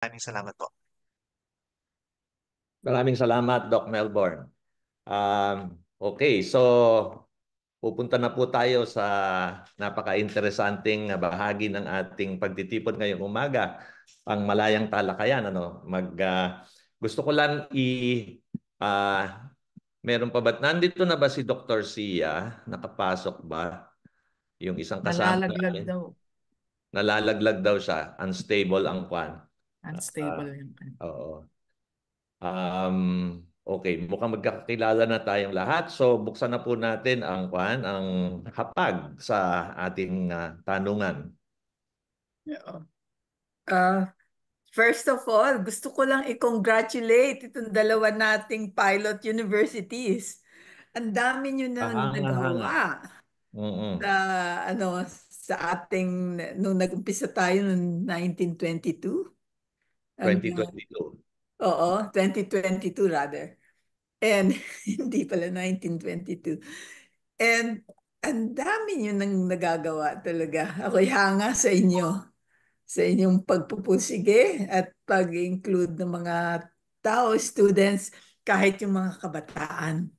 Maraming salamat po. Maraming salamat, Doc Melbourne. Okay, so pupunta na po tayo sa napaka-interesanting bahagi ng ating pagtitipon ngayong umaga, ang malayang talakayan. Gusto ko lang ah, meron pa ba? Nandito na ba si Dr. Sia? Nakapasok ba? Yung isang kasama Nalalaglag namin. daw. Nalalaglag daw siya. Unstable ang kwan. Unstable yung Oo. Okay, mukhang magkakilala na tayong lahat. So buksan na po natin ang ang hapag sa ating tanungan. Oo. First of all, gusto ko lang i-congratulate itong dalawa nating pilot universities. Ang dami nyo na Hanga-hanga. nagawa sa, ano, sa ating, nung nag-umpisa tayo noong 1922. Hanggang, 2022. oo, 2022 rather. And hindi pala 1922. And ang dami nyo nang nagagawa talaga. Ako'y hanga sa inyo, sa inyong pagpupusige at pag-include ng mga tao, students, kahit yung mga kabataan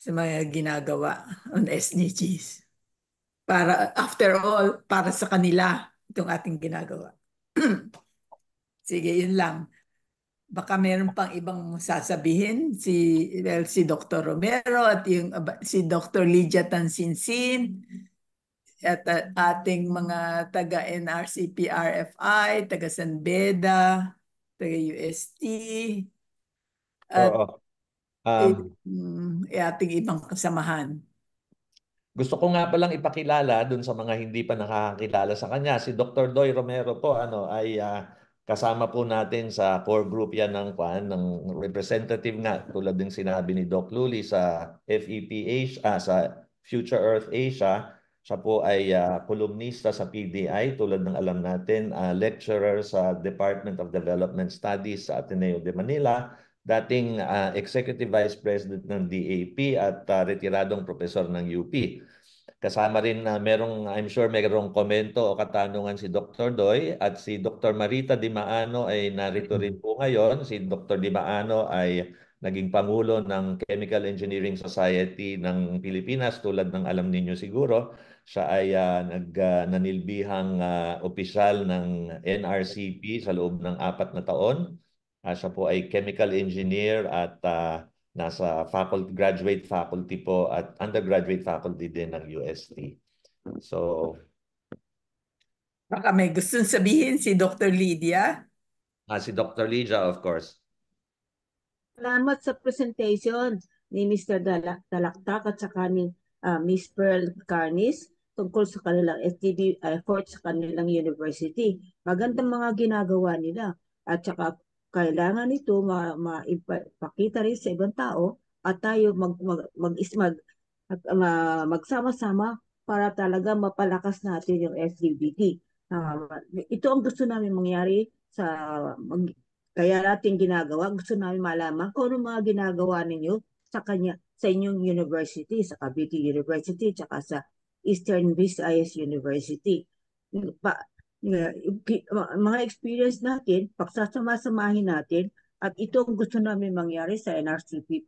sa mga ginagawa on SDGs. Para, after all, para sa kanila itong ating ginagawa. Sige, yun lang. Baka meron pang ibang sasabihin si Dr. Romero at yung si Dr. Lydia Tansinsin at ating mga taga NRCP RFI, taga San Beda, taga UST at Oo. Um, ating ibang kasamahan. Gusto ko nga palang ipakilala dun sa mga hindi pa nakakakilala sa kanya. Si Dr. Doy Romero po ay kasama po natin sa core group yan ng representative nga tulad ng sinabi ni Doc Luli sa FEP Asia, sa Future Earth Asia. Siya po ay kolumnista sa PDI tulad ng alam natin, lecturer sa Department of Development Studies sa Ateneo de Manila, dating Executive Vice President ng DAP at retiradong profesor ng UP. Kasama rin na I'm sure merong komento o katanungan si Dr. Doy at si Dr. Marita Di Maano ay narito rin po ngayon. Si Dr. Di Maano ay naging Pangulo ng Chemical Engineering Society ng Pilipinas tulad ng alam ninyo siguro. Siya ay nanilbihang opisyal ng NRCP sa loob ng 4 na taon. Siya po ay chemical engineer at nasa graduate faculty po at undergraduate faculty din ng UST. So, Baka may gustong sabihin si Dr. Lydia. si Dr. Lydia, of course. Salamat sa presentation ni Mr. Talaktak at saka ni Miss Pearl Carnis tungkol sa kanilang SDG effort sa kanilang university. Magandang mga ginagawa nila at saka kailangan ito maipakita rin sa ibang tao at tayo magsama-sama para talaga mapalakas natin yung SDGT. Ito ang gusto namin mangyari kaya natin ginagawa. Gusto namin malaman kung ano mga ginagawa ninyo sa inyong university, sa Cavite University, tsaka sa Eastern Visayas University. Mga experience natin, pagsasama-samahin natin, at ito ang gusto namin mangyari sa NRCP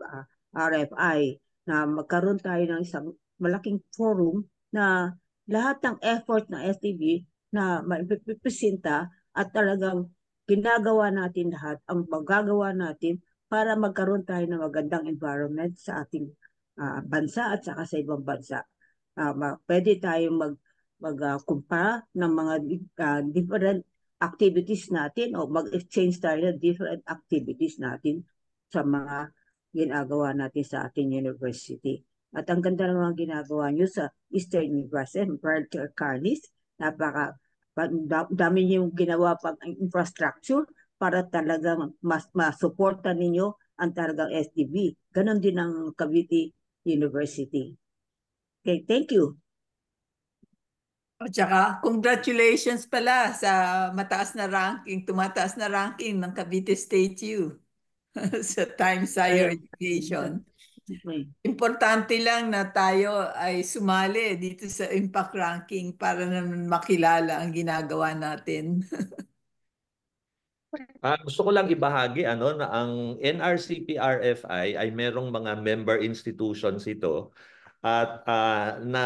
RFI, na magkaroon tayo ng isang malaking forum na lahat ng effort ng STB na maipresenta at talagang ginagawa natin lahat, ang magagawa natin para magkaroon tayo ng magandang environment sa ating bansa at saka sa ibang bansa. Pwede tayong magkumpara ng mga different activities natin o mag-exchange tayo ng different activities natin sa mga ginagawa natin sa ating university. At ang ganda ng mga ginagawa nyo sa Eastern University, Brother Carlis, dami niyong ginawa pang infrastructure para talaga mas masuporta ninyo ang talagang SDB. Ganon din ang Cavite University. Okay, thank you. At saka, congratulations pala sa tumataas na ranking ng Cavite State U sa Times Higher Education. Importante lang na tayo ay sumali dito sa impact ranking para naman makilala ang ginagawa natin. Gusto ko lang ibahagi na ang NRCP-RFI ay merong mga member institutions ito at na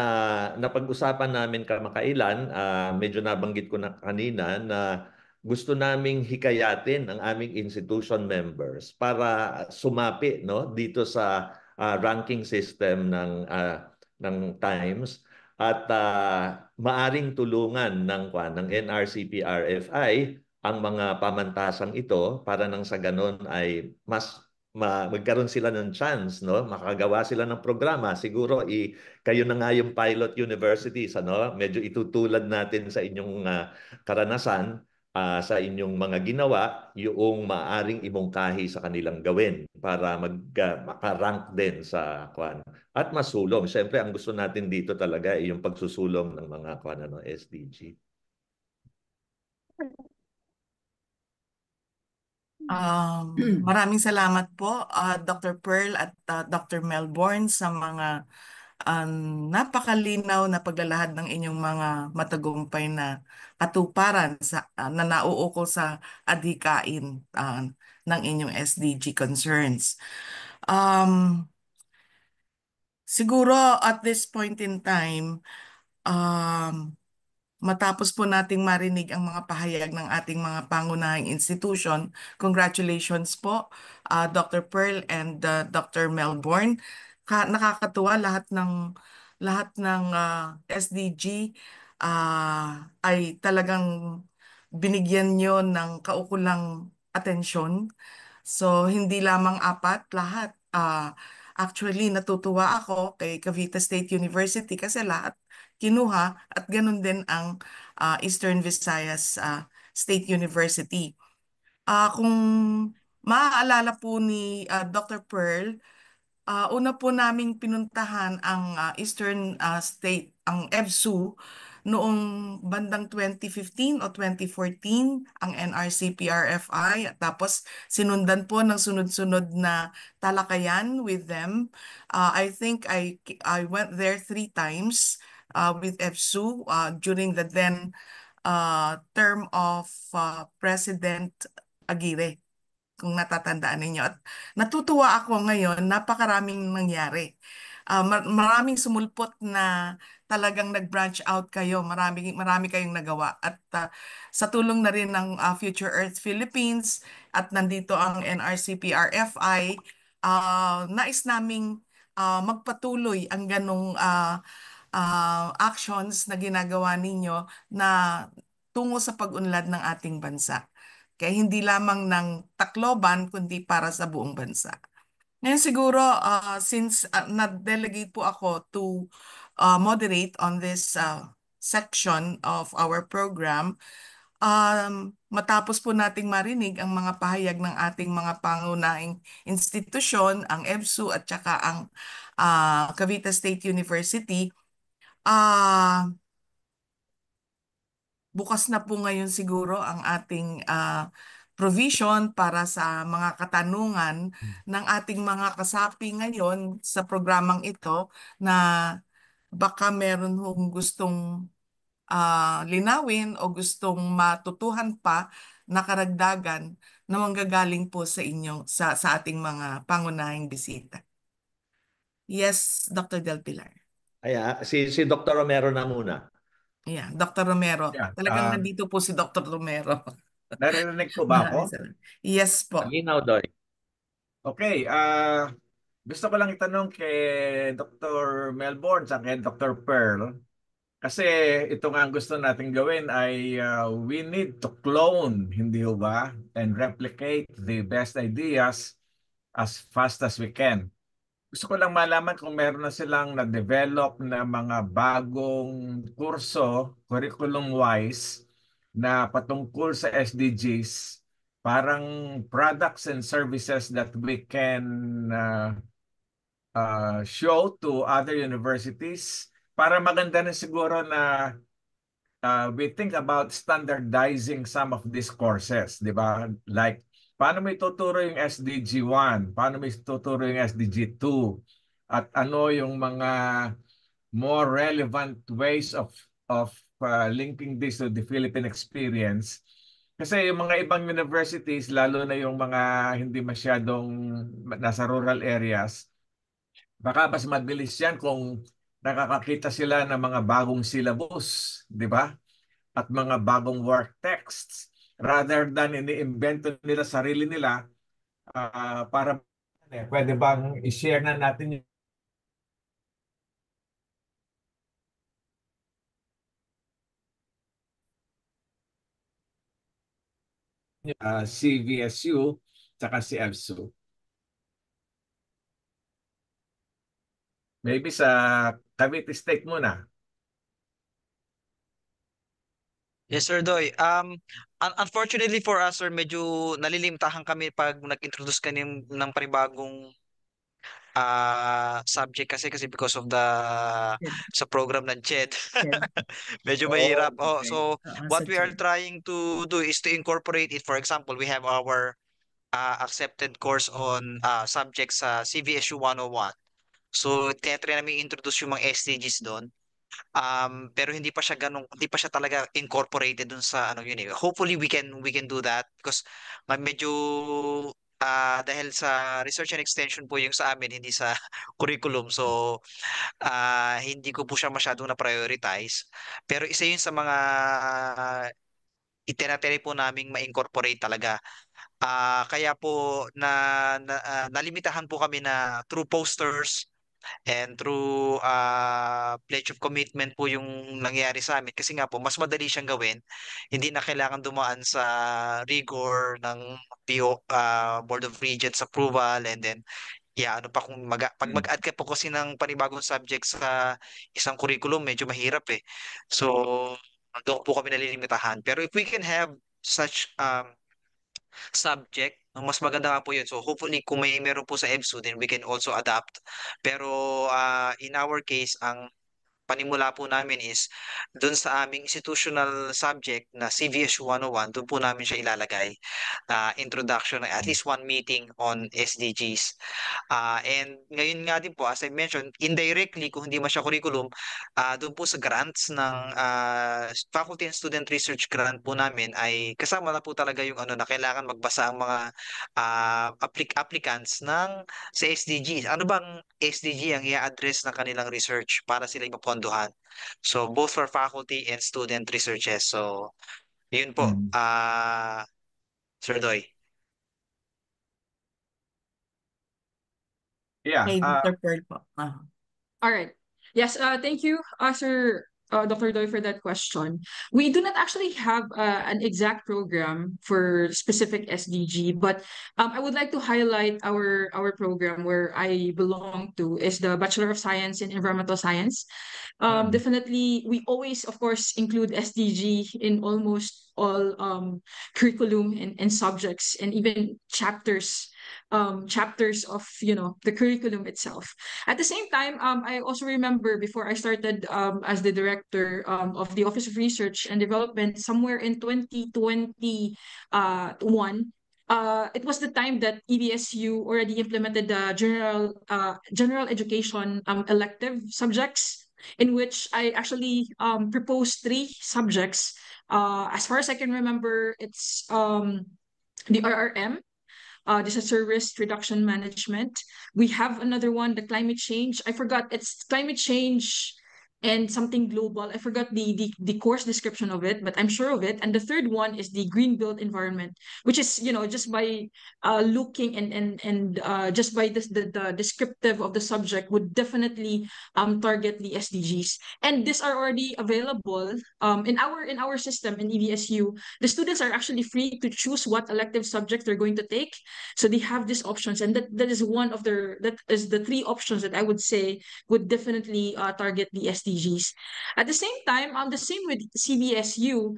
napag-usapan namin kamakailan, medyo nabanggit ko na kanina na gusto naming hikayatin ang aming institution members para sumapi dito sa ranking system ng Times at maaring tulungan ng NRCP-RFI ang mga pamantasang ito para nang sa ganon ay mas magkaroon sila ng chance, makagawa sila ng programa. Siguro kayo na nga yung pilot universities, medyo itutulad natin sa inyong karanasan, sa inyong mga ginawa, yung maaring imungkahi sa kanilang gawin para makarank din sa kwan at masulong. Siyempre, ang gusto natin dito talaga ay yung pagsusulong ng mga SDG. Maraming salamat po, Dr. Pearl at Dr. Melbourne sa mga napakalinaw na paglalahad ng inyong mga matagumpay na katuparan na nauukol sa adhikain ng inyong SDG concerns. Siguro at this point in time, matapos po nating marinig ang mga pahayag ng ating mga pangunahing institution, congratulations po, Dr. Pearl and Dr. Melbourne. Nakakatuwa lahat ng SDG ay talagang binigyan nyo ng kaukulang atensyon. So, hindi lamang apat, lahat. Actually, natutuwa ako kay Cavite State University kasi lahat kinuha at ganun din ang Eastern Visayas State University. Kung maaalala po ni Dr. Pearl, una po naming pinuntahan ang Eastern State, ang EBSU, noong bandang 2015 o 2014, ang NRCP-RFI. Tapos sinundan po ng sunod-sunod na talakayan with them. I think I went there 3 times with EBSU during the then term of President Aguirre, kung natatandaan ninyo. At natutuwa ako ngayon, napakaraming nangyari. Maraming sumulpot na talagang nag-branch out kayo. Marami kayong nagawa. At sa tulong na rin ng Future Earth Philippines at nandito ang NRCP-RFI, nais naming magpatuloy ang ganong actions na ginagawa ninyo na tungo sa pag-unlad ng ating bansa. Kaya hindi lamang ng Tacloban, kundi para sa buong bansa. Ngayon siguro, since na-delegate po ako to moderate on this section of our program, matapos po nating marinig ang mga pahayag ng ating mga pangunahing institusyon, ang EBSU at saka ang Cavite State University, bukas na po ngayon siguro ang ating provision para sa mga katanungan ng ating mga kasapi ngayon sa programang ito na baka meron hong gustong linawin o gustong matutuhan pa na karagdagan na manggagaling po sa inyo sa ating mga pangunahing bisita. Yes, Dr. Del Pilar. Si Dr. Romero na muna. Yeah, Dr. Romero. Yeah, Talagang nandito po si Dr. Romero. Naririnig ko ba ako? Yes po. Malinaw, Doy. Okay, gusto ko lang itanong kay Dr. Melbourne sa kay Dr. Pearl. Kasi ito nga ang gusto natin gawin ay we need to clone, hindi ba? And replicate the best ideas as fast as we can. Gusto ko lang malaman kung meron na silang na-develop na mga bagong kurso, curriculum-wise, na patungkol sa SDGs, parang products and services that we can show to other universities para maganda na siguro na we think about standardizing some of these courses, di ba? Like, paano mo ituturo yung SDG 1? Paano mo ituturo yung SDG 2? At ano yung mga more relevant ways of linking this to the Philippine experience? Kasi yung mga ibang universities, lalo na yung mga hindi masyadong nasa rural areas, baka mas mabilis yan kung nakakakita sila ng mga bagong syllabus, di ba? At mga bagong work texts rather than iniimbento nila sarili nila para pwede bang i-share na natin yung CVSU tsaka si EBSU. Maybe sa Cavite State muna. Yes, Sir Doy. Unfortunately for us, sir, medyo nalilimitahan kami pag nag-introduce ka ng panibagong subject kasi because of the Yes. sa program ng CHED. Yes. Medyo Oh, mahirap. Oh, okay. so Sa what we are CHED. trying to do is to incorporate it. For example, we have our accepted course on subjects sa CVSU 101. So, tinatry namin introduce yung mga SDGs doon. Pero hindi pa siya talaga incorporated dun sa ano yun eh. Hopefully we can do that because medyo dahil sa research and extension po yung sa amin, hindi sa curriculum. So, hindi ko po siya masyadong na-prioritize. Pero isa yun sa mga itinatry po naming ma-incorporate talaga. Kaya po nalimitahan po kami na through posters and through pledge of commitment po yung nangyari sa amin kasi nga po mas madali siyang gawin. Hindi na kailangan dumaan sa rigor ng Board of Regents approval and then ano pa kung pag mag-add ka po kasi ng panibagong subject sa isang curriculum medyo mahirap eh. So doon po kami nalilimitahan. Pero if we can have such subject, mas maganda nga po yun. So hopefully kung meron po sa EBSU, then we can also adapt. Pero in our case, ang panimula po namin is doon sa aming institutional subject na CVS 101, doon po namin siya ilalagay. Introduction, at least one meeting on SDGs. And ngayon nga din po, as I mentioned, indirectly, kung hindi man siya curriculum, doon po sa grants ng Faculty and Student Research Grant po namin ay kasama na po talaga yung ano na kailangan magbasa ang mga applicants sa SDGs. Ano bang SDG ang i-address ng kanilang research para sila mapondohan? So, both for faculty and student researches. So, yun po, Sir Doy. Yeah. Kay Dr. Pearl po. All right. Yes, thank you, Sir Dr. Doy, for that question. We do not actually have an exact program for specific SDG, but I would like to highlight our program where I belong to is the Bachelor of Science in Environmental Science. Definitely, we always, of course, include SDG in almost all curriculum and subjects and even chapters of the curriculum itself. At the same time, I also remember before I started as the director of the Office of Research and Development somewhere in 2021. It was the time that EBSU already implemented the general education elective subjects, in which I actually proposed 3 subjects. As far as I can remember, it's the RRM, disaster risk reduction management. We have another one, the climate change. I forgot, it's climate change and something global. I forgot the course description of it, but I'm sure of it. And the third one is the green built environment, which is just by looking and just by the descriptive of the subject would definitely target the SDGs. And these are already available in our system in EBSU. The students are actually free to choose what elective subject they're going to take. So they have these options, and that is the 3 options that I would say would definitely target the SDGs. At the same time, the same with CBSU,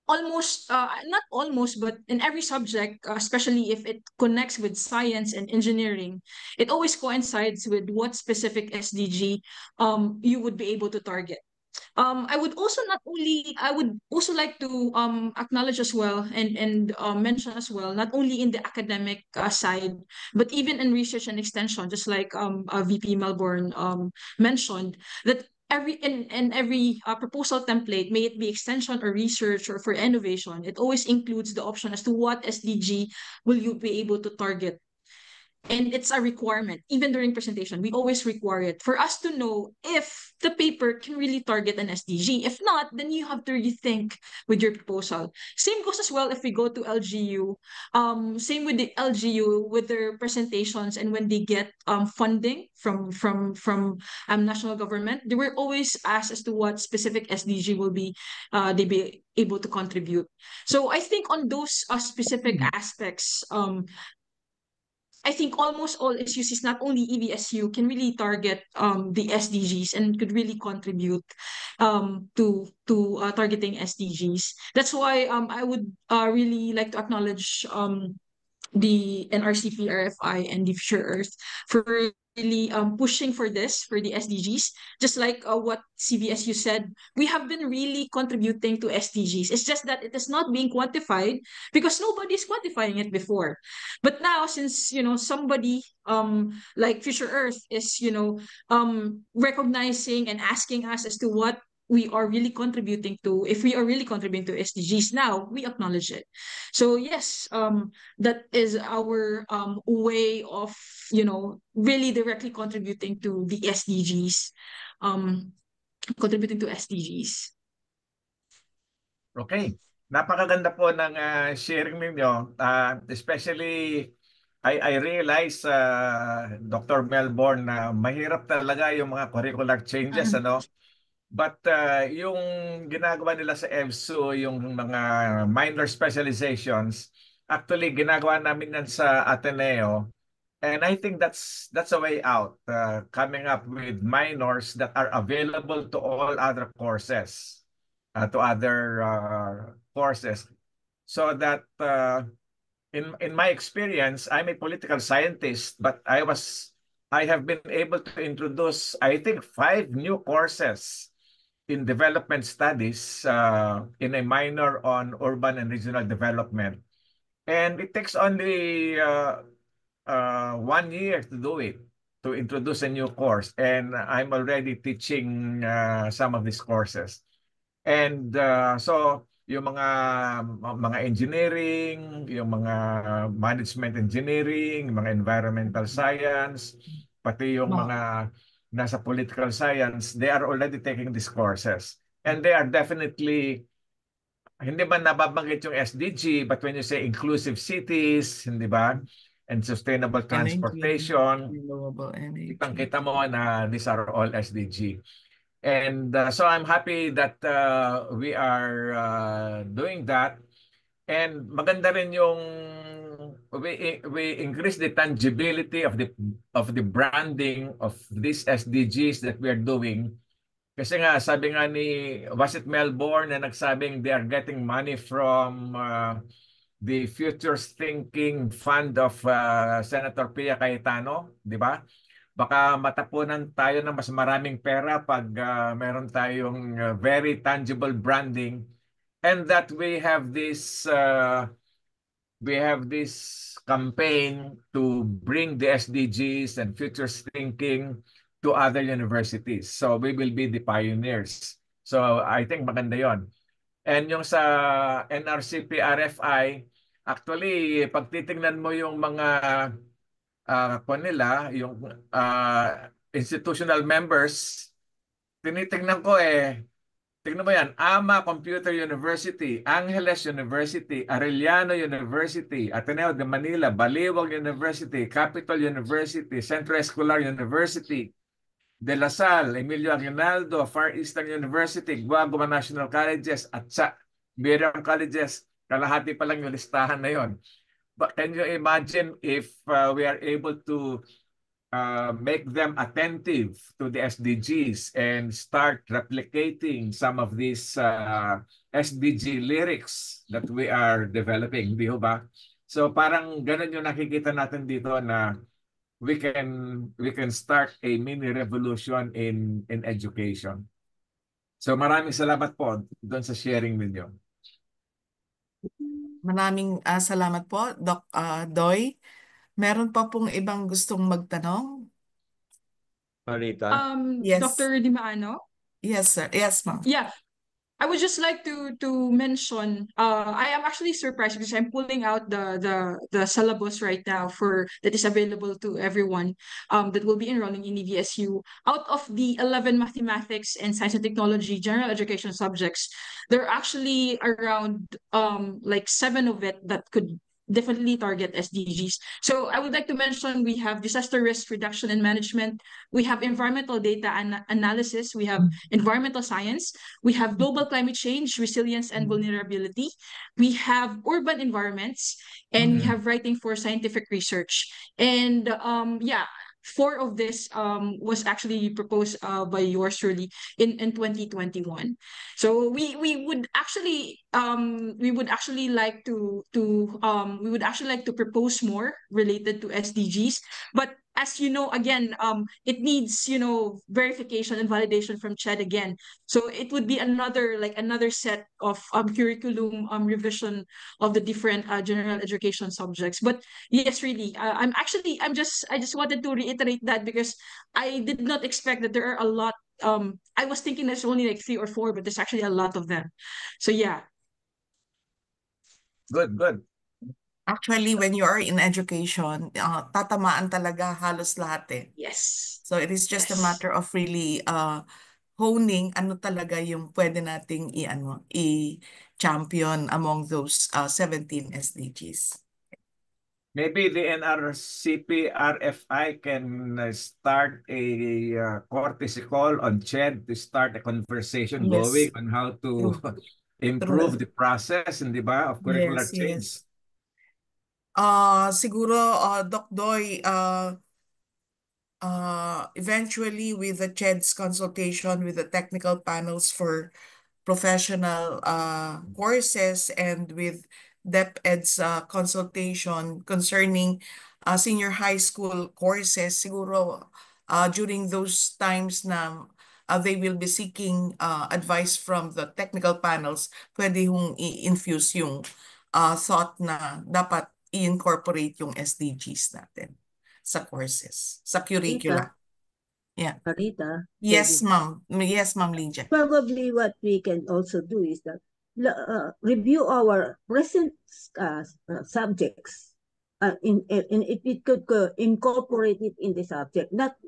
almost not almost, but in every subject, especially if it connects with science and engineering, it always coincides with what specific SDG you would be able to target. I would also like to acknowledge as well and mention as well, not only in the academic side, but even in research and extension, just like VP Melbourne mentioned, that every proposal template, may it be extension or research or for innovation, it always includes the option as to what SDG will you be able to target. And it's a requirement. Even during presentation, we always require it for us to know if the paper can really target an SDG. If not, then you have to rethink with your proposal. Same goes as well if we go to LGU. Same with the LGU with their presentations, and when they get funding from national government, they were always asked as to what specific SDG will be they be able to contribute. So I think on those specific aspects, I think almost all SUCs, not only EVSU, can really target the SDGs and could really contribute to targeting SDGs. That's why I would really like to acknowledge the NRCP, RFI, and the Future Earth for really pushing for this, for the SDGs. Just like what CVSU said, we have been really contributing to SDGs. It's just that it is not being quantified because nobody is quantifying it before. But now, since somebody like Future Earth is recognizing and asking us as to what we are really contributing to, if we are really contributing to SDGs now, we acknowledge it. So yes, that is our way of really directly contributing to the SDGs, contributing to SDGs. Okay. Napakaganda po ng sharing ninyo. Especially, I realize, Dr. Melbourne, na mahirap talaga yung mga curricular changes, ano? But yung ginagawa nila sa EBSU, yung mga minor specializations, actually ginagawa namin yan sa Ateneo. And I think that's a way out, coming up with minors that are available to all other courses, so that in my experience, I'm a political scientist, but I have been able to introduce, I think, 5 new courses in development studies in a minor on urban and regional development. And it takes only 1 year to do it, to introduce a new course. And I'm already teaching some of these courses. And so yung mga engineering, yung mga management engineering, mga environmental science, pati yung mga nasa political science, they are already taking these courses. And they are definitely, hindi ba nababanggit yung SDG, but when you say inclusive cities, hindi ba? And sustainable transportation, renewable energy. kitang-kita mo na these are all SDG. And so I'm happy that we are doing that. And maganda rin yung we increase the tangibility of the branding of these SDGs that we are doing. Kasi nga, sabi nga was it Melbourne na nagsabing they are getting money from the Futures Thinking Fund of Senator Pia Cayetano, di ba? Baka matapunan tayo ng mas maraming pera pag meron tayong very tangible branding, and that we have this campaign to bring the SDGs and futures thinking to other universities. So we will be the pioneers. So I think maganda yon. And yung sa NRCP RFI, actually pag titingnan mo yung mga nila, yung institutional members, tinitingnan ko tingnan mo yan, AMA Computer University, Angeles University, Arellano University, Ateneo de Manila, Baliwag University, Capital University, Centro Escolar University, De La Salle, Emilio Aguinaldo, Far Eastern University, Guagua National Colleges, at sa Miriam Colleges, kalahati pa lang yung listahan na yon. But can you imagine if we are able to make them attentive to the SDGs and start replicating some of these SDG lyrics that we are developing, di ba? So parang ganun yung nakikita natin dito na we can start a mini revolution in education. So maraming salamat po doon sa sharing ninyo. Maraming salamat po, Doc Doy. Meron pa pong ibang gustong magtanong? Marita? Yes. Dr. Dimaano? Yes, sir. Yes, ma'am. Yeah, I would just like to mention, I am actually surprised because I'm pulling out the syllabus right now for that is available to everyone that will be enrolling in EVSU. Out of the 11 mathematics and science and technology general education subjects, there are actually around like 7 of it that could definitely target SDGs. So I would like to mention we have disaster risk reduction and management, we have environmental data analysis, we have environmental science, we have global climate change, resilience and vulnerability. We have urban environments, and we have writing for scientific research. And yeah, 4 of this was actually proposed by yours truly in 2021. So we would actually like to propose more related to SDGs, but as you know, again, it needs, verification and validation from CHED again. So it would be another set of curriculum revision of the different general education subjects. But yes, really, I just wanted to reiterate that because I did not expect that there are a lot. I was thinking there's only like 3 or 4, but there's actually a lot of them. So yeah. Good, good. Actually, when you are in education, tatamaan talaga halos lahat eh. Yes. So it is just a Yes. matter of really honing ano talaga yung pwede nating i-champion among those 17 SDGs. Maybe the NRCP RFI can start a courtesy call on CHED to start a conversation Yes. going on how to improve the process, hindi ba, of curricular Yes, change. yes. Siguro, Doc Doy, eventually with the CHED's consultation with the technical panels for professional courses and with DepEd's consultation concerning senior high school courses, siguro during those times na they will be seeking advice from the technical panels, pwede hong i-infuse yung thought na dapat i-incorporate yung SDGs natin sa courses, sa curricula. Yeah. Rita, Yes, pwede. ma'am. Yes, ma'am Lydia. Probably what we can also do is that review our present subjects. If we could incorporate it in the subject, not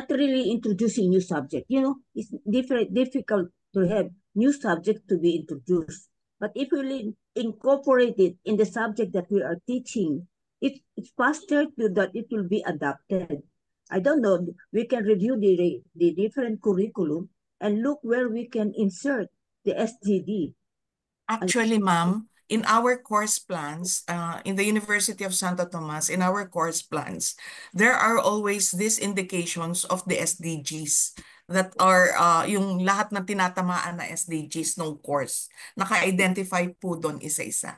really introducing new subject. It's difficult to have new subject to be introduced. But if we incorporate it in the subject that we are teaching, it's faster to that it will be adapted. I don't know. We can review the different curriculum and look where we can insert the SDG. Actually, ma'am, in our course plans, in the University of Santo Tomas, in our course plans, there are always these indications of the SDGs that are yung lahat na tinatamaan na SDGs ng course. Naka-identify po doon isa-isa.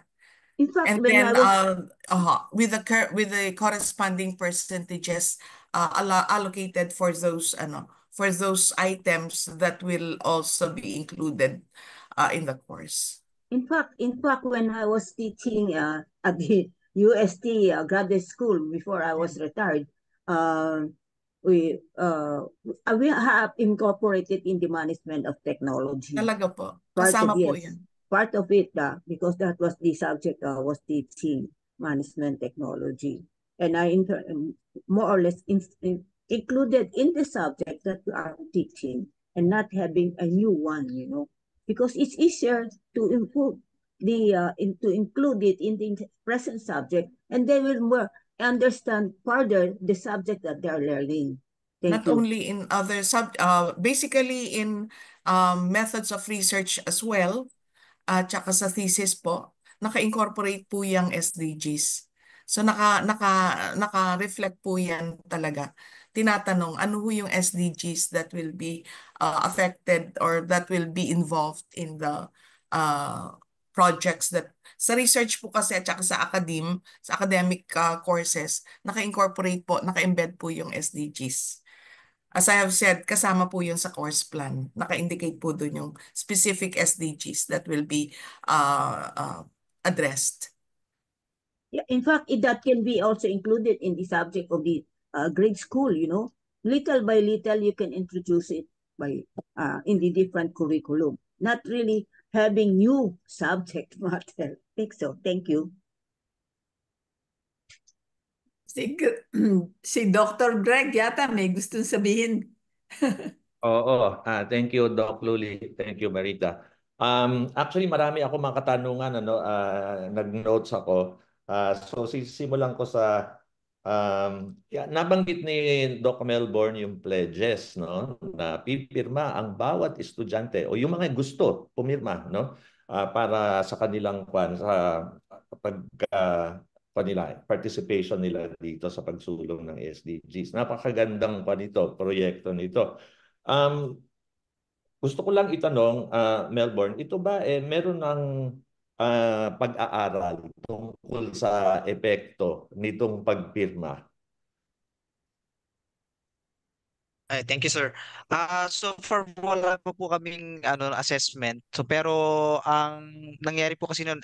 In fact, And when then I was with the corresponding percentages allocated for those items that will also be included in the course. in fact, when I was teaching at the UST graduate school before I was retired, we have incorporated in the management of technology. Talaga po. Part Kasama of po yes, yan. part of it because that was the subject I was teaching, management technology, and I more or less included in the subject that we are teaching, and not having a new one, because it's easier to improve to include it in the present subject, and they will more understand further the subject that they are learning. Not only in other basically in methods of research as well, tsaka sa thesis po, naka-incorporate po yung SDGs. So naka-reflect po yan talaga. Tinatanong, ano ho yung SDGs that will be affected or that will be involved in the projects that sa research po kasi at saka sa academic courses, naka-incorporate po, naka-embed po yung SDGs. As I have said, kasama po yun sa course plan. Naka-indicate po doon yung specific SDGs that will be addressed. Yeah, in fact, that can be also included in the subject of the grade school, Little by little, you can introduce it in the different curriculum, not really having new subject matter. I think so. Thank you. Si Dr. Greg yata may gustong sabihin. Oo, thank you Doc Luli, thank you Marita. Actually marami ako mga katanungan nag-notes ako. So sisimulan ko sa nabanggit ni Doc Melbourne yung pledges, no, na pipirma ang bawat estudyante o yung mga gusto pumirma, no, para sa kanilang sa pag participation nila dito sa pagsulong ng SDGs. Napakagandang proyekto nito. Gusto ko lang itanong, Melbourne, ito ba meron ng pag-aaral tungkol sa epekto nitong pagpirma? Ay, thank you, sir. So far wala pa po kaming assessment. So pero ang nangyari po kasi noon,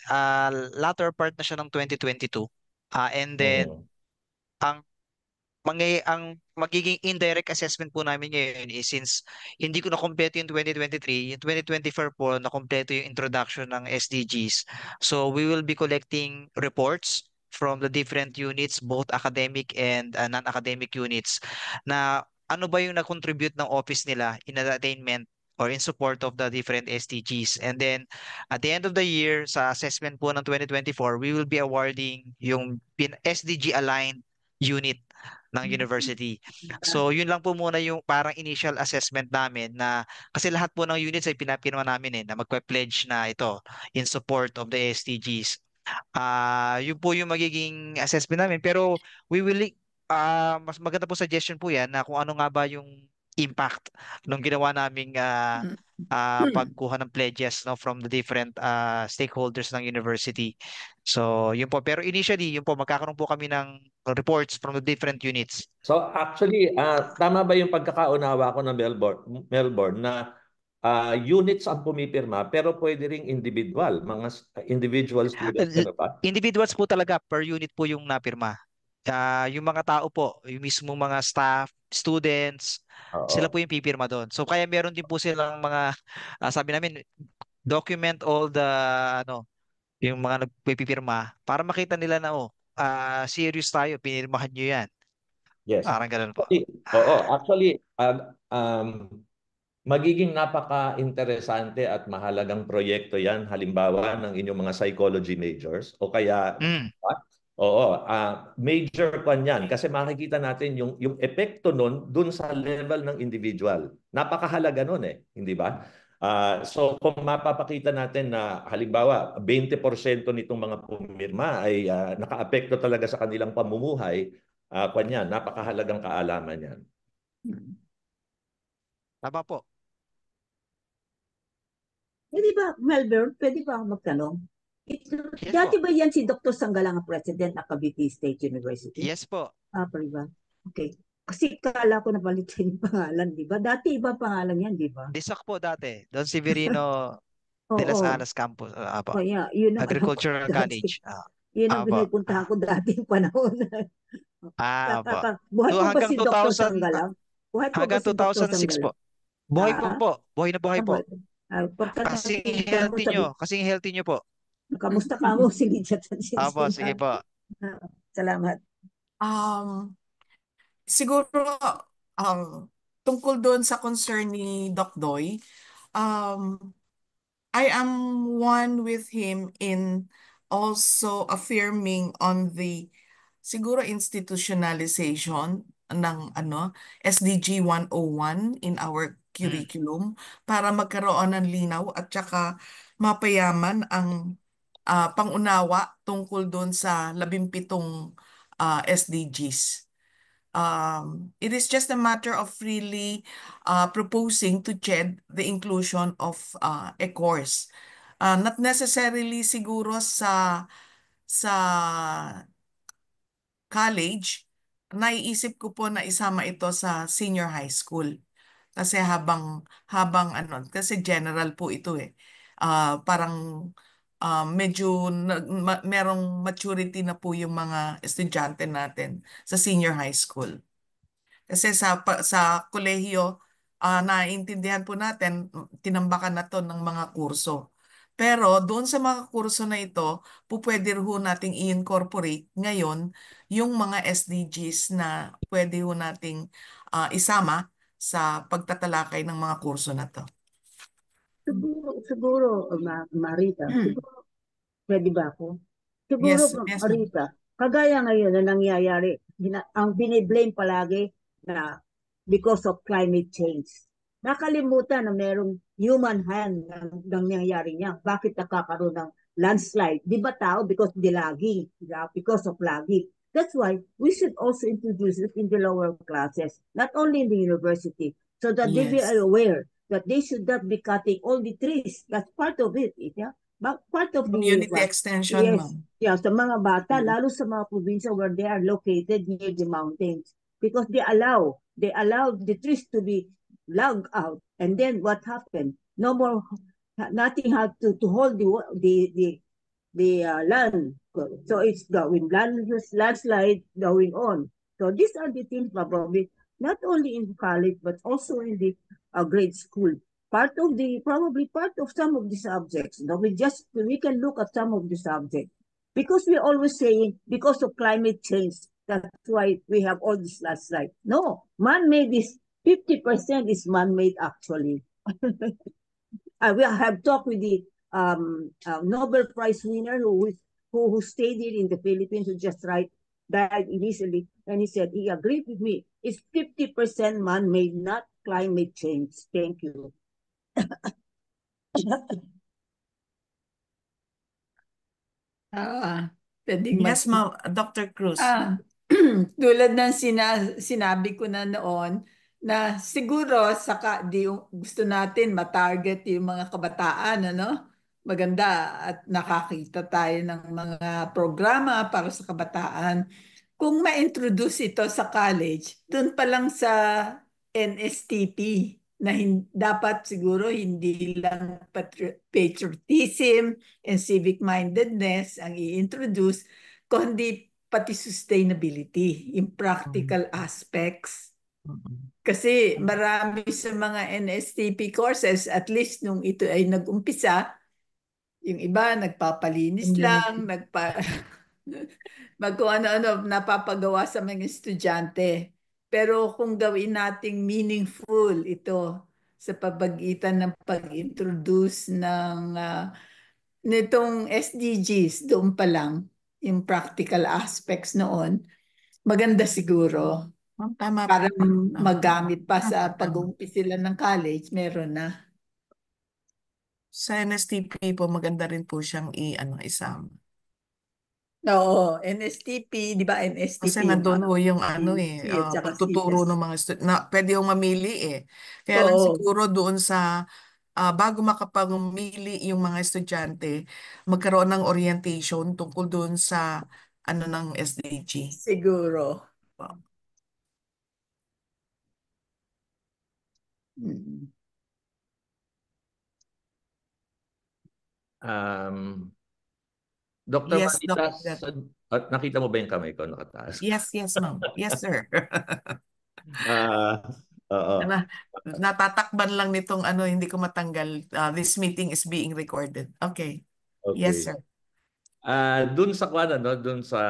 latter part na siya ng 2022. And then Mhm. ang ang magiging indirect assessment po namin ngayon is since hindi ko na-kompleto yung 2023, yung 2024 po na-kompleto yung introduction ng SDGs. So we will be collecting reports from the different units, both academic and non-academic units, na ano ba yung na-contribute ng office nila in the attainment or in support of the different SDGs. And then at the end of the year, sa assessment po ng 2024, we will be awarding yung SDG-aligned unit ng university. So yun lang po muna yung parang initial assessment namin na kasi lahat po ng units ay pinapirma namin na magpe-pledge na ito in support of the SDGs. Yun po yung magiging assessment namin pero we will mas maganda po suggestion po yan na kung ano nga ba yung impact nung ginawa naming pagkuha ng pledges no from the different stakeholders ng university. So, yun po. Pero initially, yun po, magkakaroon po kami ng reports from the different units. So actually, tama ba yung pagkakaunawa ko ng Melbourne na units ang pumipirma pero pwede ring individual, mga individual students, ano ba? Individuals po talaga, per unit po yung napirma. Yung mga tao po, yung mismo mga staff, students, sila po Oo. yung pipirma doon. So kaya meron din po silang mga, sabi namin, document all the, yung mga nagpipirma para makita nila na, serious tayo, pinirmahan nyo yan. Yes. Parang ganun po. Oo, actually, magiging napaka-interesante at mahalagang proyekto yan, halimbawa ng inyong mga psychology majors o kaya major pa niyan kasi makikita natin yung epekto nun dun sa level ng individual. Napakahalaga nun hindi ba? So kung mapapakita natin na halimbawa 20% nitong mga pumirma ay nakaapekto talaga sa kanilang pamumuhay, napakahalagang kaalaman yan. Tama po. Pwede ba, Melbourne, pwede ba ako magtanong? Yes Dati po. ba yan si Dr. Sanggalang ang president ng Cavite State University? Yes po. Pwede ba? Okay. Kasi kala ko napalitan yung pangalan, di ba? Dati iba pangalan yan, di ba? Disak po dati. Don Severino de las Oo. Alas Campus. Kaya, yun ang alam ko Agricultural dati. College. Yun ang Apo. pinupuntahan ko dati yung panahon. Apo. Buhay pa ba Hanggang si Dr. 2000, Sanggalang? Buhay pa ba hanggang si Dr. 2006 Sanggalang? po. Buhay po. Buhay na buhay po. Kasi Kasing healthy nyo po. kamusta ka mo? Sige, Apo, sige po. Salamat. Siguro tungkol doon sa concern ni Doc Doy, I am one with him in also affirming on the siguro institutionalization ng SDG 101 in our curriculum para magkaroon ng linaw at saka mapayaman ang pangunawa tungkol doon sa 17 SDGs. It is just a matter of really proposing to CHED the inclusion of a course. Not necessarily siguro sa college, naiisip ko po na isama ito sa senior high school. Kasi kasi general po ito parang medyo merong maturity na po yung mga estudyante natin sa senior high school. Kasi sa kolehiyo, naiintindihan po natin, tinambakan na to ng mga kurso. Pero doon sa mga kurso na ito, pwede ho nating i-incorporate ngayon yung mga SDGs na pwede ho nating isama sa pagtatalakay ng mga kurso na to. Siguro, Marita, siguro, pwede ba ako? Siguro, Yes, yes, ma'am. Marita, kagaya ngayon na nangyayari, ang biniblame palagi na because of climate change. Nakalimutan na merong human hand na nangyayari niya. Bakit nakakaroon ng landslide? Di ba tao? Because of logging. That's why we should also introduce it in the lower classes, not only in the university, so that they be Yes. aware that they should not be cutting all the trees. That's part of it. Yeah? Part of Community the extension, yes, ma'am. yeah, sa mga bata, lalo sa mga probinsya where they are located near the mountains, because they allow the trees to be logged out, and then what happened? No more, nothing had to hold the land. So it's going landslide going on. So these are the things probably not only in college but also in the grade school. Probably part of some of the subjects. We can look at some of the subjects because we're always saying because of climate change. That's why we have all this landslide. No, man-made is 50% is man-made actually. We have talked with the Nobel Prize winner who stayed here in the Philippines, who just died initially, and he said he agreed with me. It's 50% man-made, not climate change. Thank you. Pwedeng Yes, ma'am. Dr. Cruz. tulad ng sinabi ko na noon, na siguro gusto natin matarget yung mga kabataan, ano? Maganda at nakakita tayo ng mga programa para sa kabataan. Kung ma-introduce ito sa college, doon pa lang sa NSTP, na dapat siguro hindi lang patriotism and civic mindedness ang i-introduce, kundi pati sustainability, yung practical aspects. Kasi marami sa mga NSTP courses, at least nung ito ay nag-umpisa, yung iba nagpapalinis lang, kung ano-ano napapagawa sa mga estudyante. Pero kung gawin nating meaningful ito sa pagitan ng pag-introduce nitong SDGs doon pa lang, yung practical aspects noon, maganda siguro. Tama Para po. magamit pa sa pag-uumpisa sila ng college, meron na. Sa NSTP po, maganda rin po siyang isama. Oo, NSTP, di ba NSTP? Kasi nandun ho yung at saka pagtuturo CS. ng mga na pwede yung mamili eh. Kaya lang Oo. siguro doon sa bago makapamili yung mga estudyante, magkaroon ng orientation tungkol doon sa ng SDG. Siguro. Wow. Dr. Yes, Manitas, nakita mo ba yung kamay ko nakataas? Yes, ma'am. Yes, sir. Oo. Natatakban lang nitong hindi ko matanggal. This meeting is being recorded. Okay. Yes, sir. Dun sa dun sa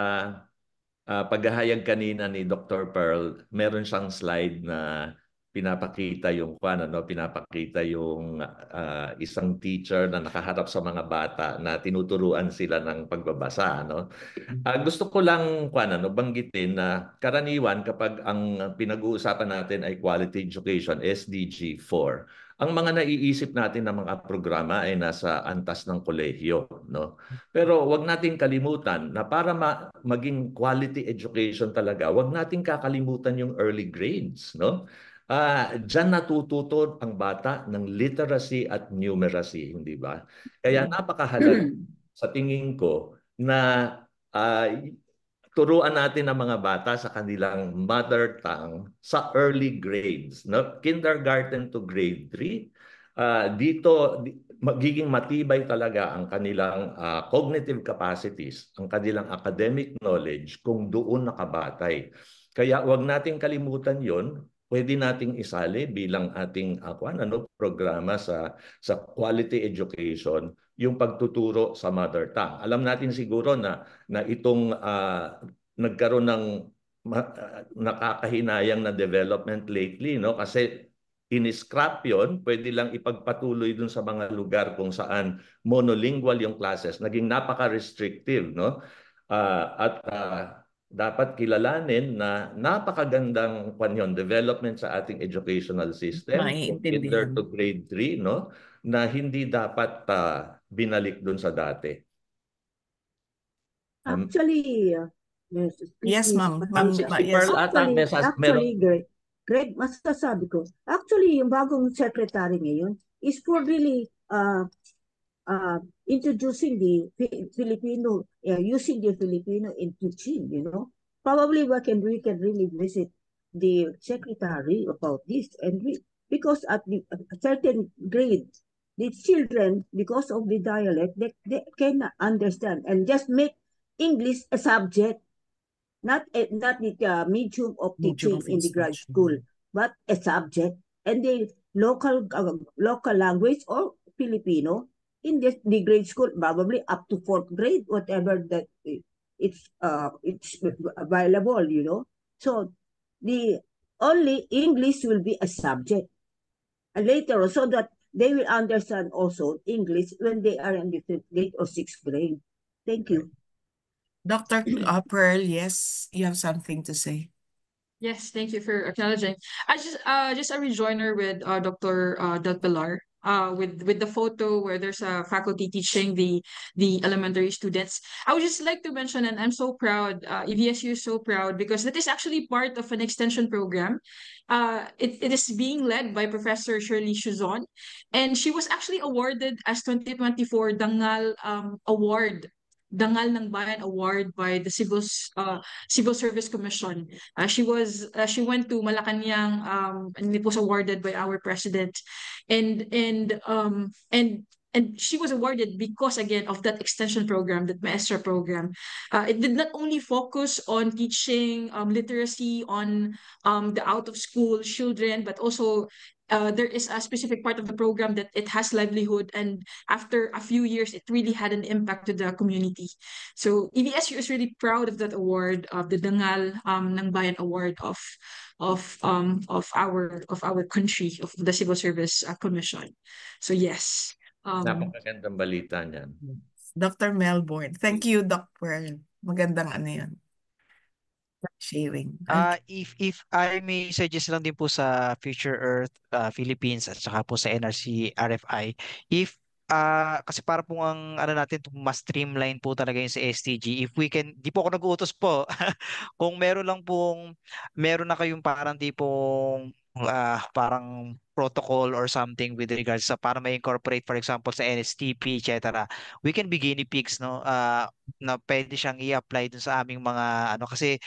paghahayag kanina ni Dr. Pearl, meron siyang slide na pinapakita yung isang teacher na nakaharap sa mga bata na tinuturuan sila ng pagbabasa, no? Gusto ko lang banggitin na karaniwan kapag ang pinag-uusapan natin ay quality education, SDG 4. Ang mga naiisip natin na mga programa ay nasa antas ng kolehiyo, no? Pero wag nating kalimutan na para maging quality education talaga, wag nating kakalimutan yung early grades, no? Diyan natututo ang bata ng literacy at numeracy, hindi ba? Kaya napakahalaga sa tingin ko na turuan natin ang mga bata sa kanilang mother tongue sa early grades, no? Kindergarten to grade 3. Dito magiging matibay talaga ang kanilang cognitive capacities, ang kanilang academic knowledge kung doon nakabatay. Kaya wag nating kalimutan 'yon pwede nating isali bilang ating programa sa quality education yung pagtuturo sa mother tongue. Alam natin siguro na itong nagkaroon ng nakakahinayang na development lately, no? Kasi in-scrap yun, pwede lang ipagpatuloy dun sa mga lugar kung saan monolingual yung classes. Naging napaka-restrictive, no? Dapat kilalanin na napakagandang development sa ating educational system from kinder Maiintindihan. to grade 3, no? Na hindi dapat binalik dun sa dati. Actually, yes, excuse Yes, me, ma'am. Si Yes. Pearl ata, actually, Greg, masasabi ko, actually, yung bagong secretary ngayon is for really introducing the Filipino, using the Filipino in teaching, you know. Probably we can really visit the secretary about this, and because at a certain grade, the children, because of the dialect, they can understand and just make English a subject, not the medium of Medium teaching of in the grade instruction. school, but a subject, and the local language or Filipino in the grade school, probably up to fourth grade, whatever that it's available, you know. So the only English will be a subject, and later on, so that they will understand also English when they are in the fifth grade or sixth grade. Thank you. Dr. Pearl, yes, you have something to say. Yes, thank you for acknowledging. I just a rejoinder with Dr. Del Pilar. With the photo where there's a faculty teaching the elementary students. I would just like to mention, and I'm so proud, EVSU is so proud because that is actually part of an extension program. It is being led by Professor Shirley Shuzon, and she was actually awarded as 2024 Dangal Award. Dangal ng Bayan Award by the Civil Service Commission. She went to Malacanang and it was awarded by our president, and she was awarded because again of that extension program, that maestra program. It did not only focus on teaching literacy on the out of school children, but also there is a specific part of the program that it has livelihood, and after a few years it really had an impact to the community. So EVSU is really proud of that award, of the Dangal ng Bayan Award of our country, of the Civil Service Commission. So yes. Napakagandang balita niyan. Dr. Melbourne. Thank you, Dr. Pearl. Magandang ano yan. Sharing. If I may suggest lang din po sa Future Earth Philippines at saka po sa NRC RFI, if kasi para po ang ano natin mas streamline po talaga yung sa STG, if we can, di po ako nag-uutos po, kung meron na kayong parang tipong parang protocol or something with regards sa para ma-incorporate for example sa NSTP etc. We can be guinea pigs, no, na pwede siyang i-apply dun sa aming mga ano, kasi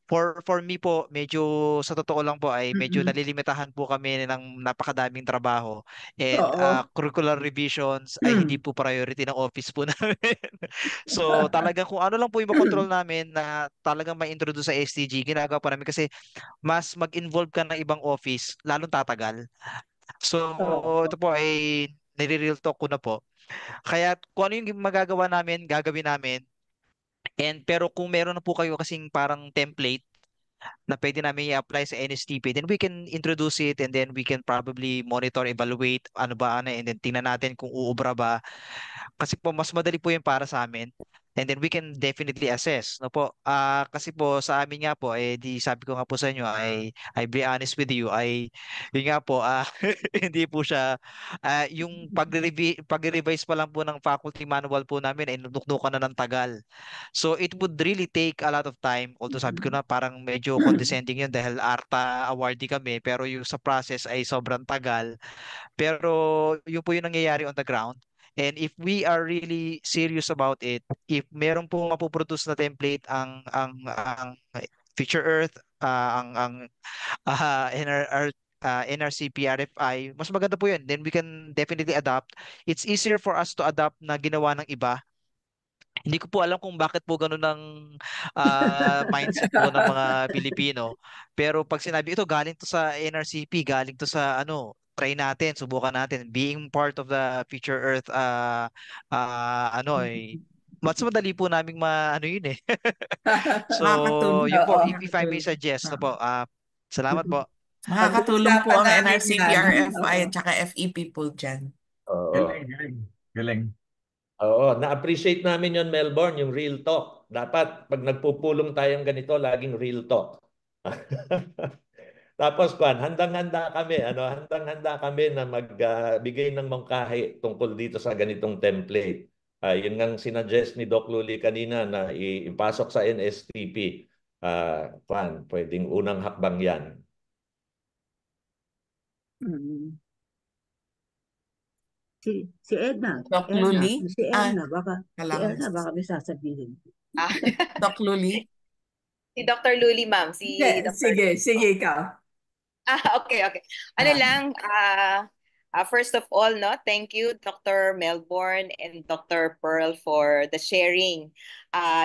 for me po, medyo sa totoo lang po ay medyo nalilimitahan po kami ng napakadaming trabaho, and Oo. curricular revisions ay hindi po priority ng office po namin. So talagang kung ano lang po yung makontrol namin na talagang ma-introduce sa STG, ginagawa pa namin kasi mas mag-involve ka ng ibang office, lalong tatagal. So Oo. ito po ay nire-real talk ko na po. Kaya kung ano yung magagawa namin, gagawin namin. And pero kung meron na po kayo kasing parang template na pwede namin i-apply sa NSTP, then we can introduce it and then we can probably monitor, evaluate ano ba ano, and then tingnan natin kung uubra ba. Kasi po mas madali po 'yung para sa amin. And then we can definitely assess, no po. Kasi po sa amin nga po di sabi ko nga po sa inyo ay I be honest with you ay yun nga po hindi po siya yung pag-revise pa lang po ng faculty manual po namin ay nuknukan na ng tagal. So it would really take a lot of time. Although sabi ko na parang medyo condescending yun dahil ARTA awardee kami, pero yung sa process ay sobrang tagal. Pero yun po yung nangyayari on the ground. And if we are really serious about it, if meron po mapoproduce na template ang Future Earth, ang NRCP RFI, mas maganda po yun. Then we can definitely adapt. It's easier for us to adapt na ginawa ng iba. Hindi ko po alam kung bakit po ganun ang mindset po ng mga Pilipino. Pero pag sinabi ito, galing to sa NRCP, galing to sa ano, try natin, subukan natin. Being part of the Future Earth, mas madali po naming ano yun eh. So, Makakatulong yun po, po, Oo. if I may suggest, ah, po, salamat po. makakatulong po Pag-uusapan ang namin NRCP, yan. RFI Oo. at saka FEP po dyan. Galing, Oo. galing. Galing. Oo, na-appreciate namin yon Melbourne, yung real talk. Dapat pag nagpupulong tayong ganito, laging real talk. Tapos Kwan, handang-handa kami na magbigay ng mungkahi tungkol dito sa ganitong template. Yun ngang sinuggest ni Doc Luli kanina na ipasok sa NSTP. Kwan, pwedeng unang hakbang yan. Mm. Si Edna, Doc Luli? si Edna, baka Kailangan may sasabihin. Ah, Doc Luli? si Dr. Luli, ma'am. Si Dr. Sige, ikaw. Okay. Ano lang, first of all, no, thank you, Dr. Melbourne and Dr. Pearl for the sharing.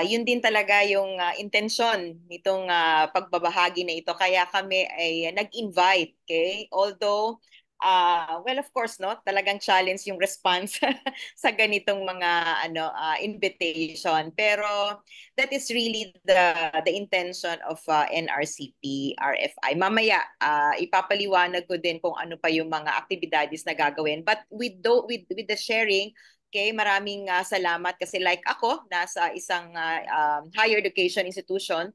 Yun din talaga yung intensyon nitong pagbabahagi na ito. Kaya kami ay nag-invite, okay? Although, well, of course, no, talagang challenge yung response sa ganitong mga invitation. Pero that is really the intention of NRCP, RFI. Mamaya ipapaliwanag ko din kung ano pa yung mga aktibidades na gagawin. But with the sharing, okay, maraming salamat kasi like ako, nasa isang higher education institution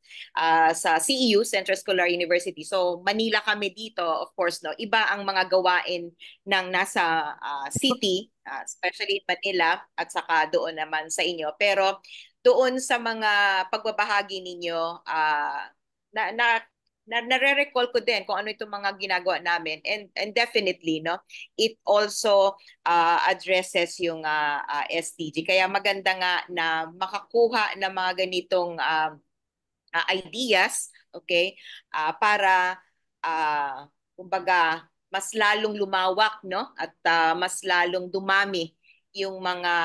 sa CEU, Central Scholar University. So Manila kami dito, of course, no. Iba ang mga gawain ng nasa city, especially in Manila at saka doon naman sa inyo. Pero doon sa mga pagbabahagi ninyo, nare-recall ko din kung ano itong mga ginagawa namin, and definitely, no, it also addresses yung SDG. Kaya maganda nga na makakuha ng mga ganitong ideas, okay, para kumbaga mas lalong lumawak, no, at mas lalong dumami yung mga